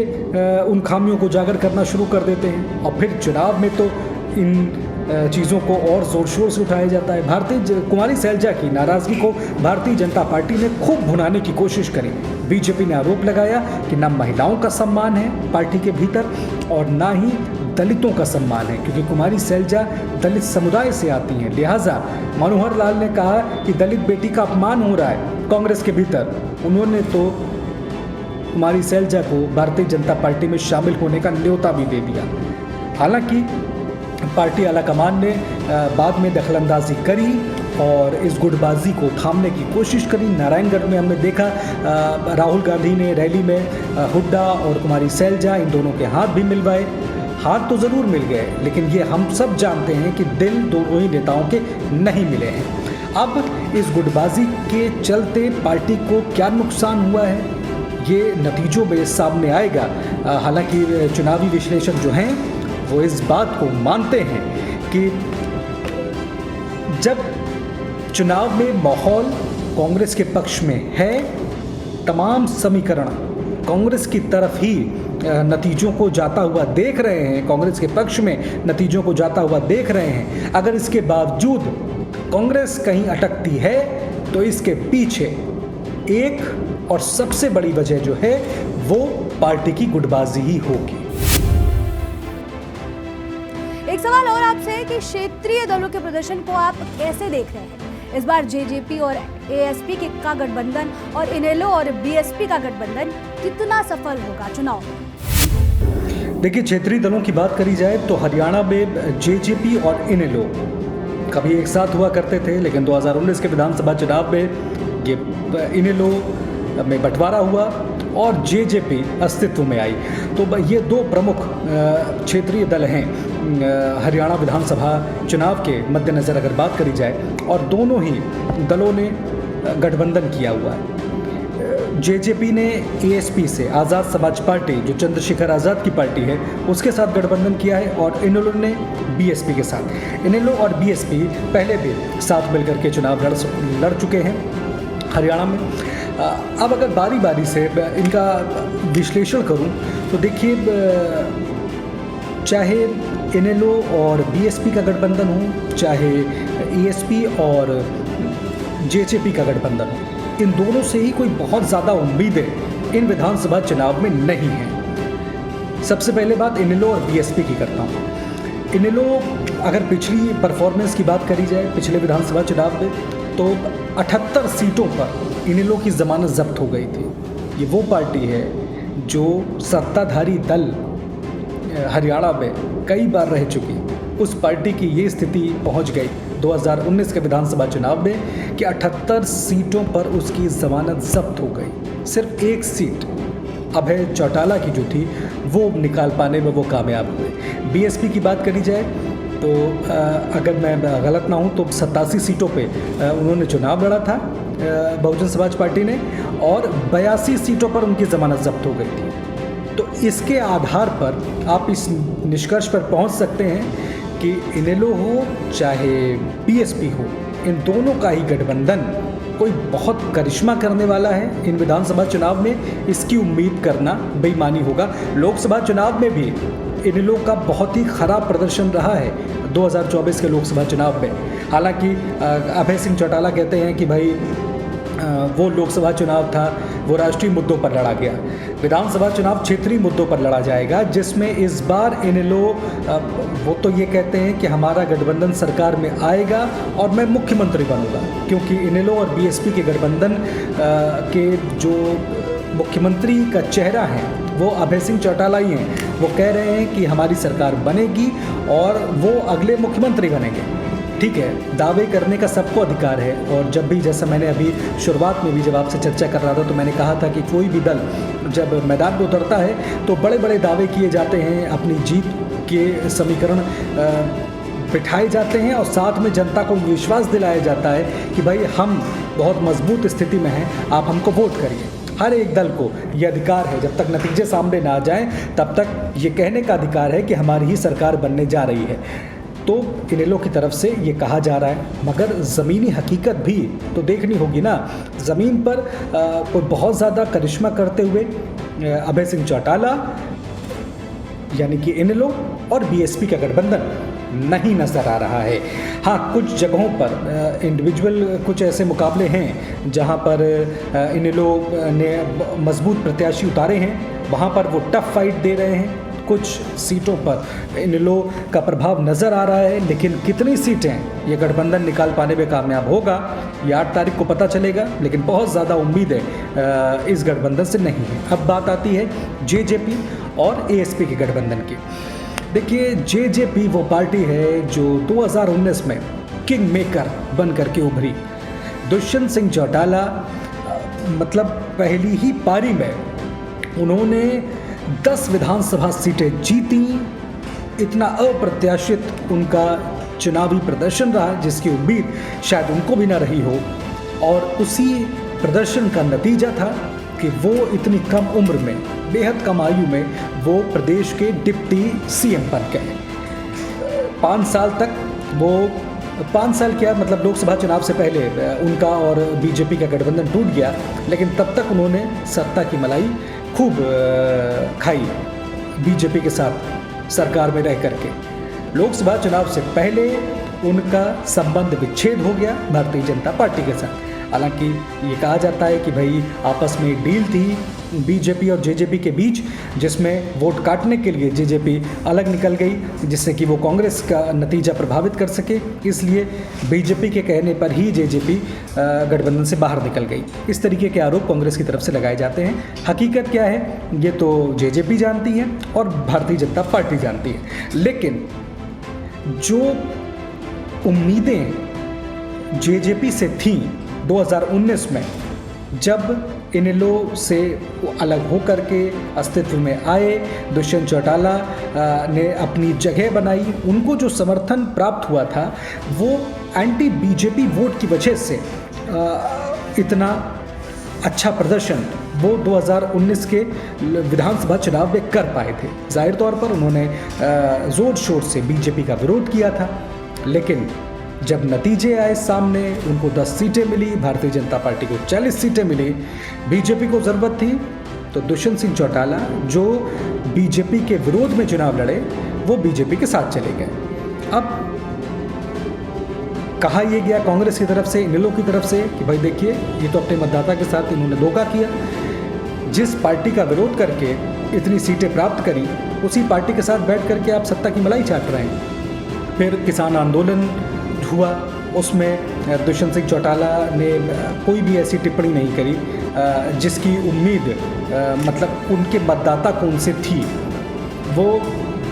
उन खामियों को उजागर करना शुरू कर देते हैं, और फिर चुनाव में तो इन चीज़ों को और ज़ोर शोर से उठाया जाता है। कुमारी शैलजा की नाराज़गी को भारतीय जनता पार्टी ने खूब भुनाने की कोशिश करी। बीजेपी ने आरोप लगाया कि ना महिलाओं का सम्मान है पार्टी के भीतर और ना ही दलितों का सम्मान है, क्योंकि कुमारी शैलजा दलित समुदाय से आती हैं। लिहाजा मनोहर लाल ने कहा कि दलित बेटी का अपमान हो रहा है कांग्रेस के भीतर। उन्होंने तो कुमारी शैलजा को भारतीय जनता पार्टी में शामिल होने का न्योता भी दे दिया। हालांकि पार्टी आलाकमान ने बाद में दखलंदाजी करी और इस गुटबाजी को थामने की कोशिश करी। नारायणगढ़ में हमने देखा राहुल गांधी ने रैली में हुड्डा और कुमारी शैलजा इन दोनों के हाथ भी मिलवाए। हाथ तो ज़रूर मिल गए, लेकिन ये हम सब जानते हैं कि दिल दोनों ही नेताओं के नहीं मिले हैं। अब इस गुटबाजी के चलते पार्टी को क्या नुकसान हुआ है ये नतीजों में सामने आएगा। हालांकि चुनावी विश्लेषक जो हैं वो इस बात को मानते हैं कि जब चुनाव में माहौल कांग्रेस के पक्ष में है, तमाम समीकरण कांग्रेस की तरफ ही नतीजों को जाता हुआ देख रहे हैं, कांग्रेस के पक्ष में नतीजों को जाता हुआ देख रहे हैं, अगर इसके बावजूद कांग्रेस कहीं अटकती है तो इसके पीछे एक और सबसे बड़ी वजह जो है वो पार्टी की गुटबाजी ही होगी। एक सवाल और आपसे कि क्षेत्रीय दलों के प्रदर्शन को आप कैसे देख रहे हैं? इस बार जेजेपी और एएसपी का गठबंधन और इनेलो और बीएसपी का गठबंधन कितना सफल होगा चुनाव में? देखिए, क्षेत्रीय दलों की बात करी जाए तो हरियाणा में जेजेपी और इनेलो कभी एक साथ हुआ करते थे, लेकिन 2019 के विधानसभा चुनाव में ये इनेलो में बंटवारा हुआ और जेजेपी अस्तित्व में आई। तो ये दो प्रमुख क्षेत्रीय दल हैं हरियाणा विधानसभा चुनाव के मद्देनज़र अगर बात करी जाए, और दोनों ही दलों ने गठबंधन किया हुआ है। जेजेपी ने एएसपी से, आज़ाद समाज पार्टी जो चंद्रशेखर आज़ाद की पार्टी है, उसके साथ गठबंधन किया है, और इनेलो ने बीएसपी के साथ। इनेलो और बीएसपी पहले भी साथ मिलकर के चुनाव लड़ चुके हैं हरियाणा में। अब अगर बारी बारी से इनका विश्लेषण करूं तो देखिए, चाहे इनेलो और बीएसपी का गठबंधन हो, चाहे एएसपी और जेजेपी का गठबंधन हो, इन दोनों से ही कोई बहुत ज़्यादा उम्मीदें इन विधानसभा चुनाव में नहीं है। सबसे पहले बात इनेलो और बीएसपी की करता हूँ। इनेलो, अगर पिछली परफॉर्मेंस की बात करी जाए पिछले विधानसभा चुनाव में, तो 78 सीटों पर इनेलो की ज़मानत जब्त हो गई थी। ये वो पार्टी है जो सत्ताधारी दल हरियाणा में कई बार रह चुकी, उस पार्टी की ये स्थिति पहुंच गई 2019 के विधानसभा चुनाव में कि 78 सीटों पर उसकी ज़मानत जब्त हो गई। सिर्फ एक सीट अभय चौटाला की जो थी वो निकाल पाने में वो कामयाब हुए। बीएसपी की बात करी जाए तो अगर मैं गलत ना हूँ तो 87 सीटों पे उन्होंने चुनाव लड़ा था बहुजन समाज पार्टी ने, और 82 सीटों पर उनकी ज़मानत जब्त हो गई थी। तो इसके आधार पर आप इस निष्कर्ष पर पहुंच सकते हैं कि इनेलो हो चाहे बीएसपी हो, इन दोनों का ही गठबंधन कोई बहुत करिश्मा करने वाला है इन विधानसभा चुनाव में, इसकी उम्मीद करना बेईमानी होगा। लोकसभा चुनाव में भी इनेलो का बहुत ही खराब प्रदर्शन रहा है 2024 के लोकसभा चुनाव में। हालांकि अभय सिंह चौटाला कहते हैं कि भाई वो लोकसभा चुनाव था वो राष्ट्रीय मुद्दों पर लड़ा गया, विधानसभा चुनाव क्षेत्रीय मुद्दों पर लड़ा जाएगा, जिसमें इस बार इनेलो वो तो ये कहते हैं कि हमारा गठबंधन सरकार में आएगा और मैं मुख्यमंत्री बनूंगा, क्योंकि इनेलो और बीएसपी के गठबंधन के जो मुख्यमंत्री का चेहरा है वो अभय सिंह चौटाला ही हैं। वो कह रहे हैं कि हमारी सरकार बनेगी और वो अगले मुख्यमंत्री बनेंगे। ठीक है, दावे करने का सबको अधिकार है, और जब भी, जैसा मैंने अभी शुरुआत में भी जब आपसे चर्चा कर रहा था तो मैंने कहा था कि कोई भी दल जब मैदान में उतरता है तो बड़े बड़े दावे किए जाते हैं, अपनी जीत के समीकरण बिठाए जाते हैं, और साथ में जनता को विश्वास दिलाया जाता है कि भाई हम बहुत मजबूत स्थिति में हैं, आप हमको वोट करिए। हर एक दल को ये अधिकार है, जब तक नतीजे सामने ना आ जाएं तब तक ये कहने का अधिकार है कि हमारी ही सरकार बनने जा रही है। तो इनेलो की तरफ से ये कहा जा रहा है, मगर ज़मीनी हकीकत भी तो देखनी होगी ना। ज़मीन पर कोई बहुत ज़्यादा करिश्मा करते हुए अभय सिंह चौटाला यानी कि इनेलो और बीएसपी का गठबंधन नहीं नज़र आ रहा है। हाँ, कुछ जगहों पर इंडिविजुअल कुछ ऐसे मुकाबले हैं जहां पर इनेलो ने मजबूत प्रत्याशी उतारे हैं, वहां पर वो टफ फाइट दे रहे हैं। कुछ सीटों पर इनेलो का प्रभाव नज़र आ रहा है, लेकिन कितनी सीटें ये गठबंधन निकाल पाने में कामयाब होगा ये 8 तारीख को पता चलेगा, लेकिन बहुत ज़्यादा उम्मीदें इस गठबंधन से नहीं है। अब बात आती है जेजेपी और एएसपी के गठबंधन की। देखिए, जेजेपी वो पार्टी है जो 2019 में किंग मेकर बन करके उभरी। दुष्यंत सिंह चौटाला मतलब पहली ही पारी में उन्होंने 10 विधानसभा सीटें जीती। इतना अप्रत्याशित उनका चुनावी प्रदर्शन रहा जिसकी उम्मीद शायद उनको भी ना रही हो, और उसी प्रदर्शन का नतीजा था कि वो इतनी कम उम्र में, बेहद कम आयु में वो प्रदेश के डिप्टी सीएम बन गए। 5 साल तक वो 5 साल क्या मतलब लोकसभा चुनाव से पहले उनका और बीजेपी का गठबंधन टूट गया, लेकिन तब तक उन्होंने सत्ता की मलाई खूब खाई बीजेपी के साथ सरकार में रह करके। लोकसभा चुनाव से पहले उनका संबंध विच्छेद हो गया भारतीय जनता पार्टी के साथ। हालांकि ये कहा जाता है कि भाई आपस में एक डील थी बीजेपी और जेजेपी के बीच, जिसमें वोट काटने के लिए जेजेपी अलग निकल गई, जिससे कि वो कांग्रेस का नतीजा प्रभावित कर सके। इसलिए बीजेपी के कहने पर ही जेजेपी गठबंधन से बाहर निकल गई। इस तरीके के आरोप कांग्रेस की तरफ से लगाए जाते हैं। हकीकत क्या है ये तो जेजेपी जानती है और भारतीय जनता पार्टी जानती है, लेकिन जो उम्मीदें जेजेपी से थीं 2019 में, जब इनेलो से अलग होकर के अस्तित्व में आए, दुष्यंत चौटाला ने अपनी जगह बनाई, उनको जो समर्थन प्राप्त हुआ था वो एंटी बीजेपी वोट की वजह से इतना अच्छा प्रदर्शन वो 2019 के विधानसभा चुनाव में कर पाए थे। जाहिर तौर पर उन्होंने ज़ोर शोर से बीजेपी का विरोध किया था, लेकिन जब नतीजे आए सामने, उनको 10 सीटें मिली, भारतीय जनता पार्टी को 40 सीटें मिली, बीजेपी को ज़रूरत थी तो दुष्यंत सिंह चौटाला जो बीजेपी के विरोध में चुनाव लड़े वो बीजेपी के साथ चले गए। अब कहा यह गया कांग्रेस की तरफ से, इनेलो की तरफ से कि भाई देखिए ये तो अपने मतदाता के साथ इन्होंने धोखा किया, जिस पार्टी का विरोध करके इतनी सीटें प्राप्त करी उसी पार्टी के साथ बैठ करके आप सत्ता की मलाई चाट रहे हैं। फिर किसान आंदोलन हुआ, उसमें दुष्यंत सिंह चौटाला ने कोई भी ऐसी टिप्पणी नहीं करी जिसकी उम्मीद मतलब उनके मतदाता को उनसे थी। वो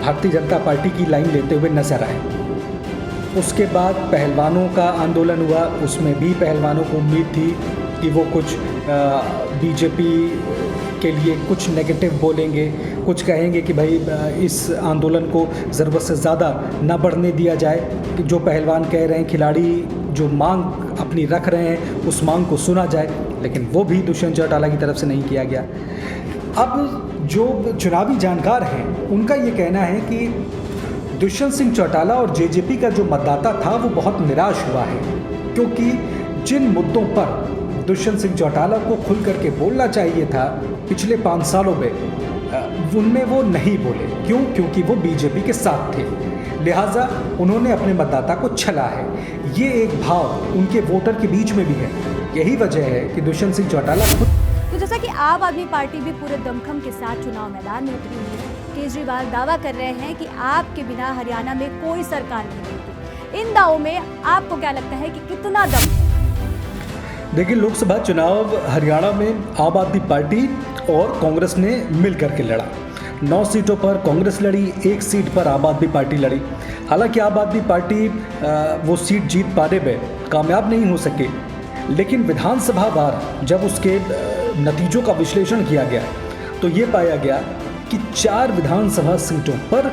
भारतीय जनता पार्टी की लाइन लेते हुए नजर आए। उसके बाद पहलवानों का आंदोलन हुआ, उसमें भी पहलवानों को उम्मीद थी कि वो कुछ बीजेपी के लिए कुछ नेगेटिव बोलेंगे, कुछ कहेंगे कि भाई इस आंदोलन को ज़रूरत से ज़्यादा ना बढ़ने दिया जाए, कि जो पहलवान कह रहे हैं, खिलाड़ी जो मांग अपनी रख रहे हैं उस मांग को सुना जाए, लेकिन वो भी दुष्यंत चौटाला की तरफ से नहीं किया गया। अब जो चुनावी जानकार हैं उनका ये कहना है कि दुष्यंत सिंह चौटाला और जेजेपी का जो मतदाता था वो बहुत निराश हुआ है, क्योंकि जिन मुद्दों पर दुष्यंत सिंह चौटाला को खुल करके बोलना चाहिए था पिछले 5 सालों में, उनमें वो नहीं बोले। क्यों? क्योंकि वो बीजेपी के साथ थे, लिहाजा उन्होंने अपने मतदाता को छला है। ये एक भाव उनके वोटर के बीच में भी है। यही वजह है कि दुष्यंत सिंह चौटाला तो जैसा कि आम आदमी पार्टी भी पूरे दमखम के साथ चुनाव मैदान में उतरी हुई है। केजरीवाल दावा कर रहे हैं कि आपके बिना हरियाणा में कोई सरकार नहीं बनती। इन दावों में आपको क्या लगता है कि कितना दम है? देखिए, लोकसभा चुनाव हरियाणा में आम आदमी पार्टी और कांग्रेस ने मिलकर के लड़ा। 9 सीटों पर कांग्रेस लड़ी, 1 सीट पर आम आदमी पार्टी लड़ी। हालांकि आम आदमी पार्टी वो सीट जीत पाने में कामयाब नहीं हो सके, लेकिन विधानसभा वार जब उसके नतीजों का विश्लेषण किया गया तो ये पाया गया कि 4 विधानसभा सीटों पर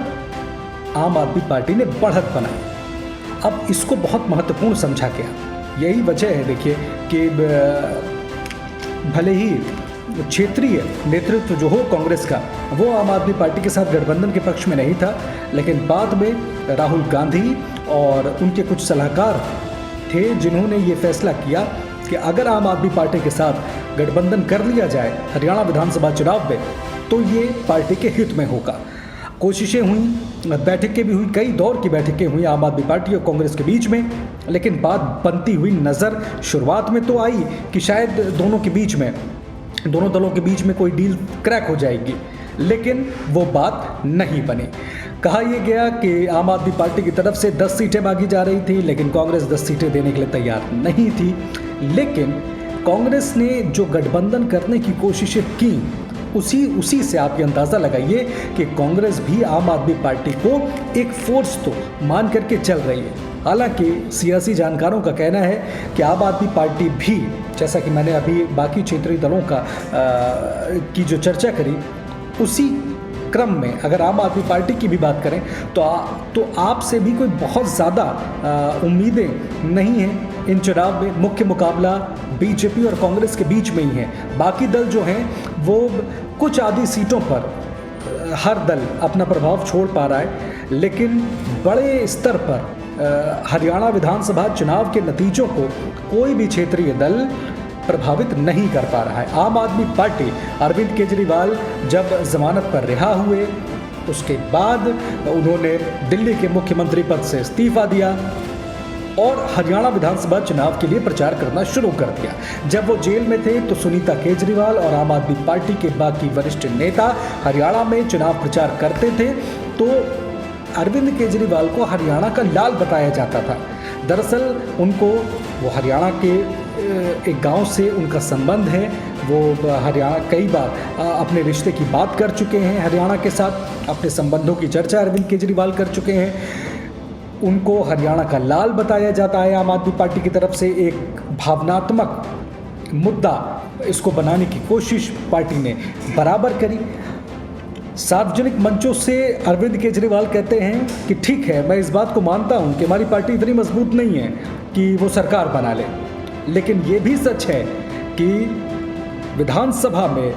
आम आदमी पार्टी ने बढ़त बनाई। अब इसको बहुत महत्वपूर्ण समझा गया। यही वजह है देखिए कि भले ही क्षेत्रीय नेतृत्व जो हो कांग्रेस का वो आम आदमी पार्टी के साथ गठबंधन के पक्ष में नहीं था, लेकिन बाद में राहुल गांधी और उनके कुछ सलाहकार थे जिन्होंने ये फैसला किया कि अगर आम आदमी पार्टी के साथ गठबंधन कर लिया जाए हरियाणा विधानसभा चुनाव में तो ये पार्टी के हित में होगा। कोशिशें हुई, बैठकें भी हुई, कई दौर की बैठकें हुई आम आदमी पार्टी और कांग्रेस के बीच में, लेकिन बात बनती हुई नज़र शुरुआत में तो आई कि शायद दोनों दलों के बीच में कोई डील क्रैक हो जाएगी, लेकिन वो बात नहीं बनी। कहा यह गया कि आम आदमी पार्टी की तरफ से 10 सीटें मांगी जा रही थी, लेकिन कांग्रेस 10 सीटें देने के लिए तैयार नहीं थी। लेकिन कांग्रेस ने जो गठबंधन करने की कोशिशें की उसी से आप ये अंदाज़ा लगाइए कि कांग्रेस भी आम आदमी पार्टी को एक फोर्स तो मान करके चल रही है। हालांकि सियासी जानकारों का कहना है कि आम आदमी पार्टी भी, जैसा कि मैंने अभी बाकी क्षेत्रीय दलों की जो चर्चा करी, उसी क्रम में अगर आम आदमी पार्टी की भी बात करें तो आपसे भी कोई बहुत ज़्यादा उम्मीदें नहीं हैं। इन चुनाव में मुख्य मुकाबला बीजेपी और कांग्रेस के बीच में ही है। बाकी दल जो हैं वो कुछ आधी सीटों पर हर दल अपना प्रभाव छोड़ पा रहा है, लेकिन बड़े स्तर पर हरियाणा विधानसभा चुनाव के नतीजों को कोई भी क्षेत्रीय दल प्रभावित नहीं कर पा रहा है। आम आदमी पार्टी, अरविंद केजरीवाल जब जमानत पर रिहा हुए उसके बाद उन्होंने दिल्ली के मुख्यमंत्री पद से इस्तीफा दिया और हरियाणा विधानसभा चुनाव के लिए प्रचार करना शुरू कर दिया। जब वो जेल में थे तो सुनीता केजरीवाल और आम आदमी पार्टी के बाकी वरिष्ठ नेता हरियाणा में चुनाव प्रचार करते थे तो अरविंद केजरीवाल को हरियाणा का लाल बताया जाता था। दरअसल उनको वो हरियाणा के एक गांव से उनका संबंध है, वो हरियाणा कई बार अपने रिश्ते की बात कर चुके हैं हरियाणा के साथ, अपने संबंधों की चर्चा अरविंद केजरीवाल कर चुके हैं। उनको हरियाणा का लाल बताया जाता है आम आदमी पार्टी की तरफ से। एक भावनात्मक मुद्दा इसको बनाने की कोशिश पार्टी ने बराबर करी। सार्वजनिक मंचों से अरविंद केजरीवाल कहते हैं कि ठीक है, मैं इस बात को मानता हूं कि हमारी पार्टी इतनी मजबूत नहीं है कि वो सरकार बना ले, लेकिन ये भी सच है कि विधानसभा में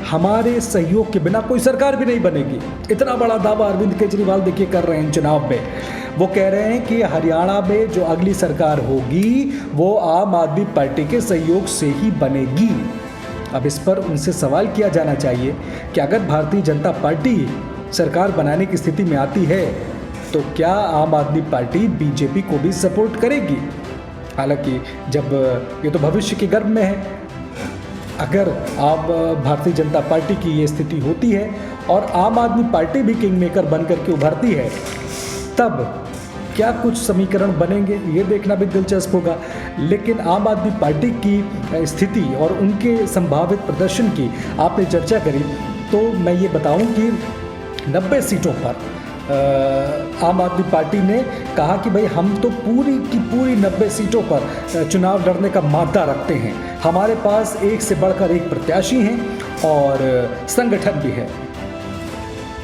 हमारे सहयोग के बिना कोई सरकार भी नहीं बनेगी। इतना बड़ा दावा अरविंद केजरीवाल देखिए कर रहे हैं चुनाव में। वो कह रहे हैं कि हरियाणा में जो अगली सरकार होगी वो आम आदमी पार्टी के सहयोग से ही बनेगी। अब इस पर उनसे सवाल किया जाना चाहिए कि अगर भारतीय जनता पार्टी सरकार बनाने की स्थिति में आती है तो क्या आम आदमी पार्टी बीजेपी को भी सपोर्ट करेगी? हालांकि जब ये तो भविष्य के गर्भ में है, अगर आप भारतीय जनता पार्टी की ये स्थिति होती है और आम आदमी पार्टी भी किंग मेकर बन करके उभरती है, तब क्या कुछ समीकरण बनेंगे ये देखना भी दिलचस्प होगा। लेकिन आम आदमी पार्टी की स्थिति और उनके संभावित प्रदर्शन की आपने चर्चा करी, तो मैं ये बताऊं कि 90 सीटों पर आम आदमी पार्टी ने कहा कि भाई हम तो पूरी की पूरी 90 सीटों पर चुनाव लड़ने का मादा रखते हैं, हमारे पास एक से बढ़कर एक प्रत्याशी हैं और संगठन भी है।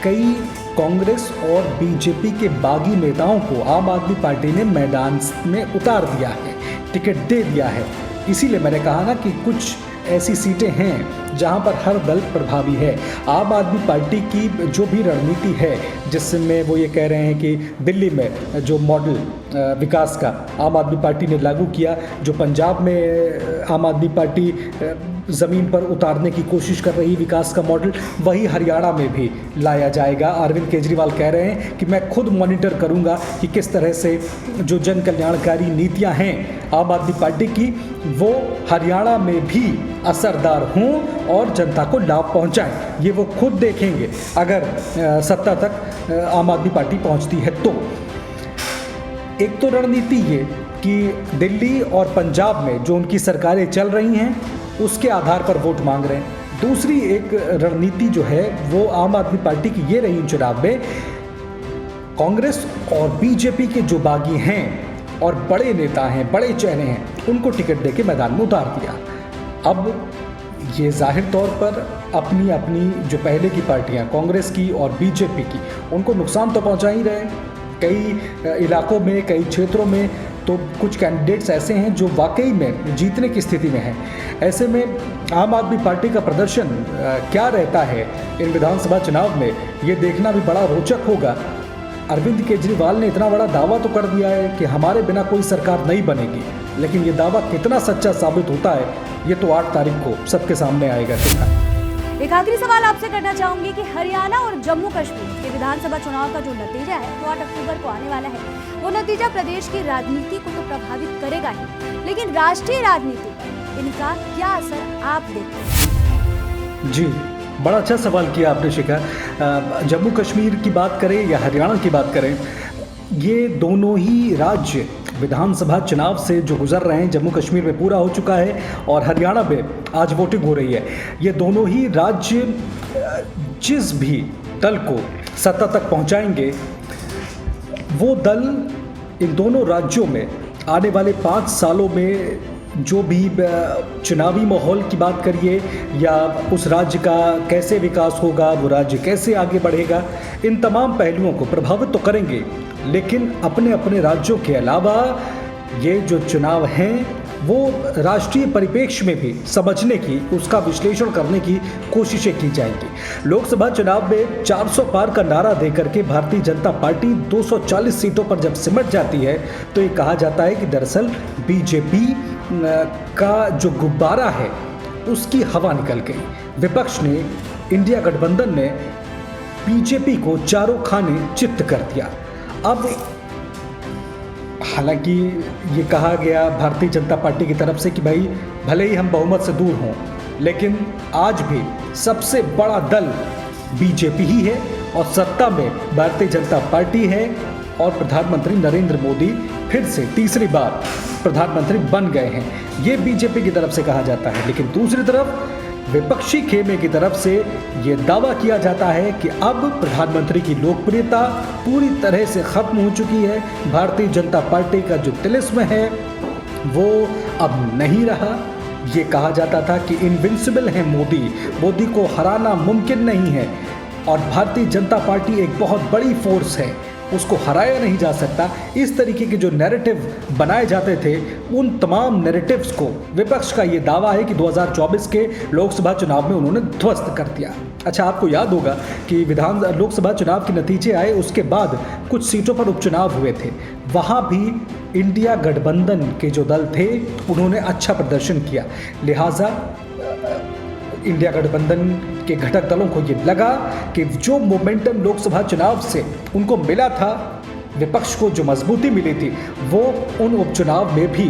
कई कांग्रेस और बीजेपी के बागी नेताओं को आम आदमी पार्टी ने मैदान में उतार दिया है, टिकट दे दिया है। इसीलिए मैंने कहा ना कि कुछ ऐसी सीटें हैं जहां पर हर दल प्रभावी है। आम आदमी पार्टी की जो भी रणनीति है, जिसमें वो ये कह रहे हैं कि दिल्ली में जो मॉडल विकास का आम आदमी पार्टी ने लागू किया, जो पंजाब में आम आदमी पार्टी ज़मीन पर उतारने की कोशिश कर रही विकास का मॉडल, वही हरियाणा में भी लाया जाएगा। अरविंद केजरीवाल कह रहे हैं कि मैं खुद मॉनिटर करूंगा कि किस तरह से जो जन कल्याणकारी नीतियां हैं आम आदमी पार्टी की, वो हरियाणा में भी असरदार हों और जनता को लाभ पहुंचाएं। ये वो खुद देखेंगे अगर सत्ता तक आम आदमी पार्टी पहुंचती है तो। एक तो रणनीति ये कि दिल्ली और पंजाब में जो उनकी सरकारें चल रही हैं उसके आधार पर वोट मांग रहे हैं। दूसरी एक रणनीति जो है वो आम आदमी पार्टी की ये रही चुनाव में, कांग्रेस और बीजेपी के जो बागी हैं और बड़े नेता हैं, बड़े चेहरे हैं, उनको टिकट देके मैदान में उतार दिया। अब ये जाहिर तौर पर अपनी अपनी जो पहले की पार्टियां कांग्रेस की और बीजेपी की, उनको नुकसान तो पहुंचा ही रहे। कई इलाकों में, कई क्षेत्रों में तो कुछ कैंडिडेट्स ऐसे हैं जो वाकई में जीतने की स्थिति में हैं। ऐसे में आम आदमी पार्टी का प्रदर्शन क्या रहता है इन विधानसभा चुनाव में, ये देखना भी बड़ा रोचक होगा। अरविंद केजरीवाल ने इतना बड़ा दावा तो कर दिया है कि हमारे बिना कोई सरकार नहीं बनेगी, लेकिन ये दावा कितना सच्चा साबित होता है ये तो 8 तारीख को सबके सामने आएगा। एक आखिरी सवाल आपसे करना चाहूंगी कि हरियाणा और जम्मू कश्मीर के विधानसभा चुनाव का जो नतीजा है वो 8 अक्टूबर को आने वाला है। वो नतीजा प्रदेश की राजनीति को तो प्रभावित करेगा ही, लेकिन राष्ट्रीय राजनीति पर इनका क्या असर आप देखते हैं? जी, बड़ा अच्छा सवाल किया आपने शिखा। जम्मू कश्मीर की बात करें या हरियाणा की बात करें, ये दोनों ही राज्य विधानसभा चुनाव से जो गुजर रहे हैं, जम्मू कश्मीर में पूरा हो चुका है और हरियाणा में आज वोटिंग हो रही है। ये दोनों ही राज्य जिस भी दल को सत्ता तक पहुंचाएंगे, वो दल इन दोनों राज्यों में आने वाले 5 सालों में जो भी चुनावी माहौल की बात करिए या उस राज्य का कैसे विकास होगा, वो राज्य कैसे आगे बढ़ेगा, इन तमाम पहलुओं को प्रभावित तो करेंगे। लेकिन अपने अपने राज्यों के अलावा ये जो चुनाव हैं वो राष्ट्रीय परिप्रेक्ष्य में भी समझने की, उसका विश्लेषण करने की कोशिशें की जाएंगी। लोकसभा चुनाव में 400 पार का नारा देकर के भारतीय जनता पार्टी 240 सीटों पर जब सिमट जाती है तो ये कहा जाता है कि दरअसल बीजेपी का जो गुब्बारा है उसकी हवा निकल गई। विपक्ष ने, इंडिया गठबंधन ने बीजेपी को चारों खाने चित्त कर दिया। अब हालांकि ये कहा गया भारतीय जनता पार्टी की तरफ से कि भाई भले ही हम बहुमत से दूर हों, लेकिन आज भी सबसे बड़ा दल बीजेपी ही है और सत्ता में भारतीय जनता पार्टी है और प्रधानमंत्री नरेंद्र मोदी फिर से तीसरी बार प्रधानमंत्री बन गए हैं। ये बीजेपी की तरफ से कहा जाता है, लेकिन दूसरी तरफ विपक्षी खेमे की तरफ से ये दावा किया जाता है कि अब प्रधानमंत्री की लोकप्रियता पूरी तरह से खत्म हो चुकी है। भारतीय जनता पार्टी का जो तिलिस्म है वो अब नहीं रहा। ये कहा जाता था कि इनविंसिबल है मोदी को हराना मुमकिन नहीं है और भारतीय जनता पार्टी एक बहुत बड़ी फोर्स है, उसको हराया नहीं जा सकता। इस तरीके के जो नैरेटिव बनाए जाते थे, उन तमाम नैरेटिव्स को विपक्ष का ये दावा है कि 2024 के लोकसभा चुनाव में उन्होंने ध्वस्त कर दिया। अच्छा, आपको याद होगा कि लोकसभा चुनाव के नतीजे आए, उसके बाद कुछ सीटों पर उपचुनाव हुए थे। वहाँ भी इंडिया गठबंधन के जो दल थे उन्होंने अच्छा प्रदर्शन किया, लिहाजा इंडिया गठबंधन के घटक दलों को ये लगा कि जो मोमेंटम लोकसभा चुनाव से उनको मिला था, विपक्ष को जो मजबूती मिली थी, वो उन उपचुनाव में भी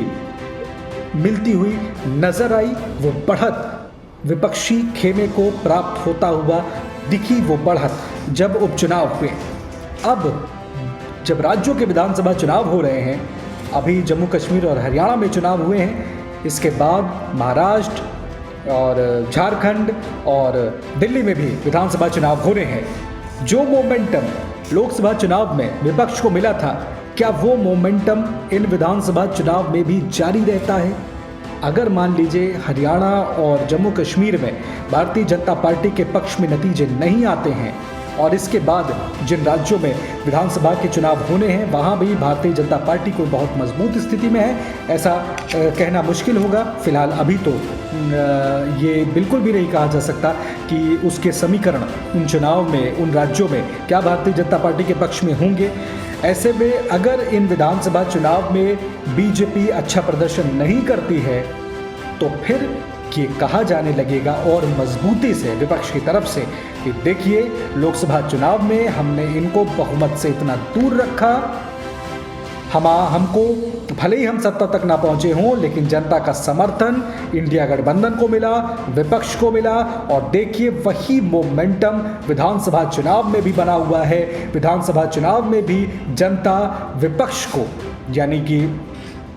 मिलती हुई नजर आई। वो बढ़त विपक्षी खेमे को प्राप्त होता हुआ दिखी, वो बढ़त जब उपचुनाव हुए। अब जब राज्यों के विधानसभा चुनाव हो रहे हैं, अभी जम्मू कश्मीर और हरियाणा में चुनाव हुए हैं, इसके बाद महाराष्ट्र और झारखंड और दिल्ली में भी विधानसभा चुनाव हो रहे हैं। जो मोमेंटम लोकसभा चुनाव में विपक्ष को मिला था, क्या वो मोमेंटम इन विधानसभा चुनाव में भी जारी रहता है? अगर मान लीजिए हरियाणा और जम्मू कश्मीर में भारतीय जनता पार्टी के पक्ष में नतीजे नहीं आते हैं और इसके बाद जिन राज्यों में विधानसभा के चुनाव होने हैं वहाँ भी भारतीय जनता पार्टी को बहुत मजबूत स्थिति में है, ऐसा कहना मुश्किल होगा। फिलहाल अभी तो ये बिल्कुल भी नहीं कहा जा सकता कि उसके समीकरण उन चुनाव में, उन राज्यों में क्या भारतीय जनता पार्टी के पक्ष में होंगे। ऐसे में अगर इन विधानसभा चुनाव में बीजेपी अच्छा प्रदर्शन नहीं करती है तो फिर ये कहा जाने लगेगा और मजबूती से विपक्ष की तरफ से कि देखिए, लोकसभा चुनाव में हमने इनको बहुमत से इतना दूर रखा, हमको भले ही हम सत्ता तक ना पहुंचे हों, लेकिन जनता का समर्थन इंडिया गठबंधन को मिला, विपक्ष को मिला। और देखिए, वही मोमेंटम विधानसभा चुनाव में भी बना हुआ है। विधानसभा चुनाव में भी जनता विपक्ष को, यानी कि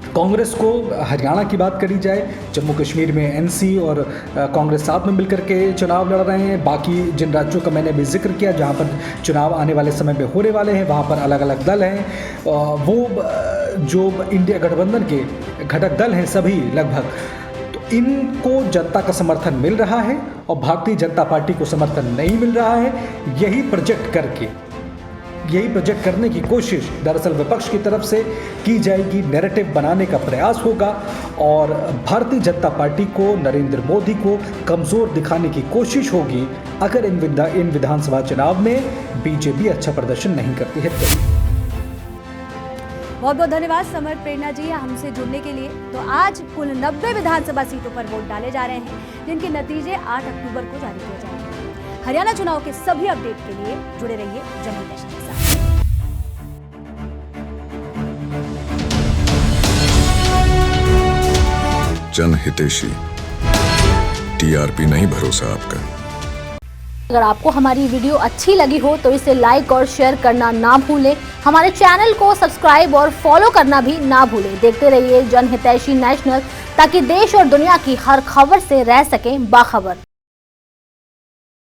कांग्रेस को, हरियाणा की बात करी जाए, जम्मू कश्मीर में एनसी और कांग्रेस साथ में मिलकर के चुनाव लड़ रहे हैं। बाकी जिन राज्यों का मैंने भी जिक्र किया जहां पर चुनाव आने वाले समय में होने वाले हैं, वहां पर अलग अलग दल हैं। वो जो इंडिया गठबंधन के घटक दल हैं सभी लगभग, तो इनको जनता का समर्थन मिल रहा है और भारतीय जनता पार्टी को समर्थन नहीं मिल रहा है। यही प्रोजेक्ट करने की कोशिश दरअसल विपक्ष की तरफ से की जाएगी, नैरेटिव बनाने का प्रयास होगा और भारतीय जनता पार्टी को, नरेंद्र मोदी को कमज़ोर दिखाने की कोशिश होगी अगर इन विधानसभा चुनाव में बीजेपी अच्छा प्रदर्शन नहीं करती है तो। बहुत बहुत धन्यवाद समर प्रेरणा जी हमसे जुड़ने के लिए। तो आज कुल 90 विधानसभा सीटों पर वोट डाले जा रहे हैं, जिनके नतीजे 8 अक्टूबर को जारी किए जाएंगे। हरियाणा चुनाव के सभी अपडेट के लिए जुड़े रहिए जनहितैषी के साथ। जनहितैषी, टीआरपी नहीं भरोसा आपका। अगर आपको हमारी वीडियो अच्छी लगी हो तो इसे लाइक और शेयर करना ना भूलें। हमारे चैनल को सब्सक्राइब और फॉलो करना भी ना भूलें। देखते रहिए जनहितैषी नेशनल, ताकि देश और दुनिया की हर खबर से रह सकें बाखबर।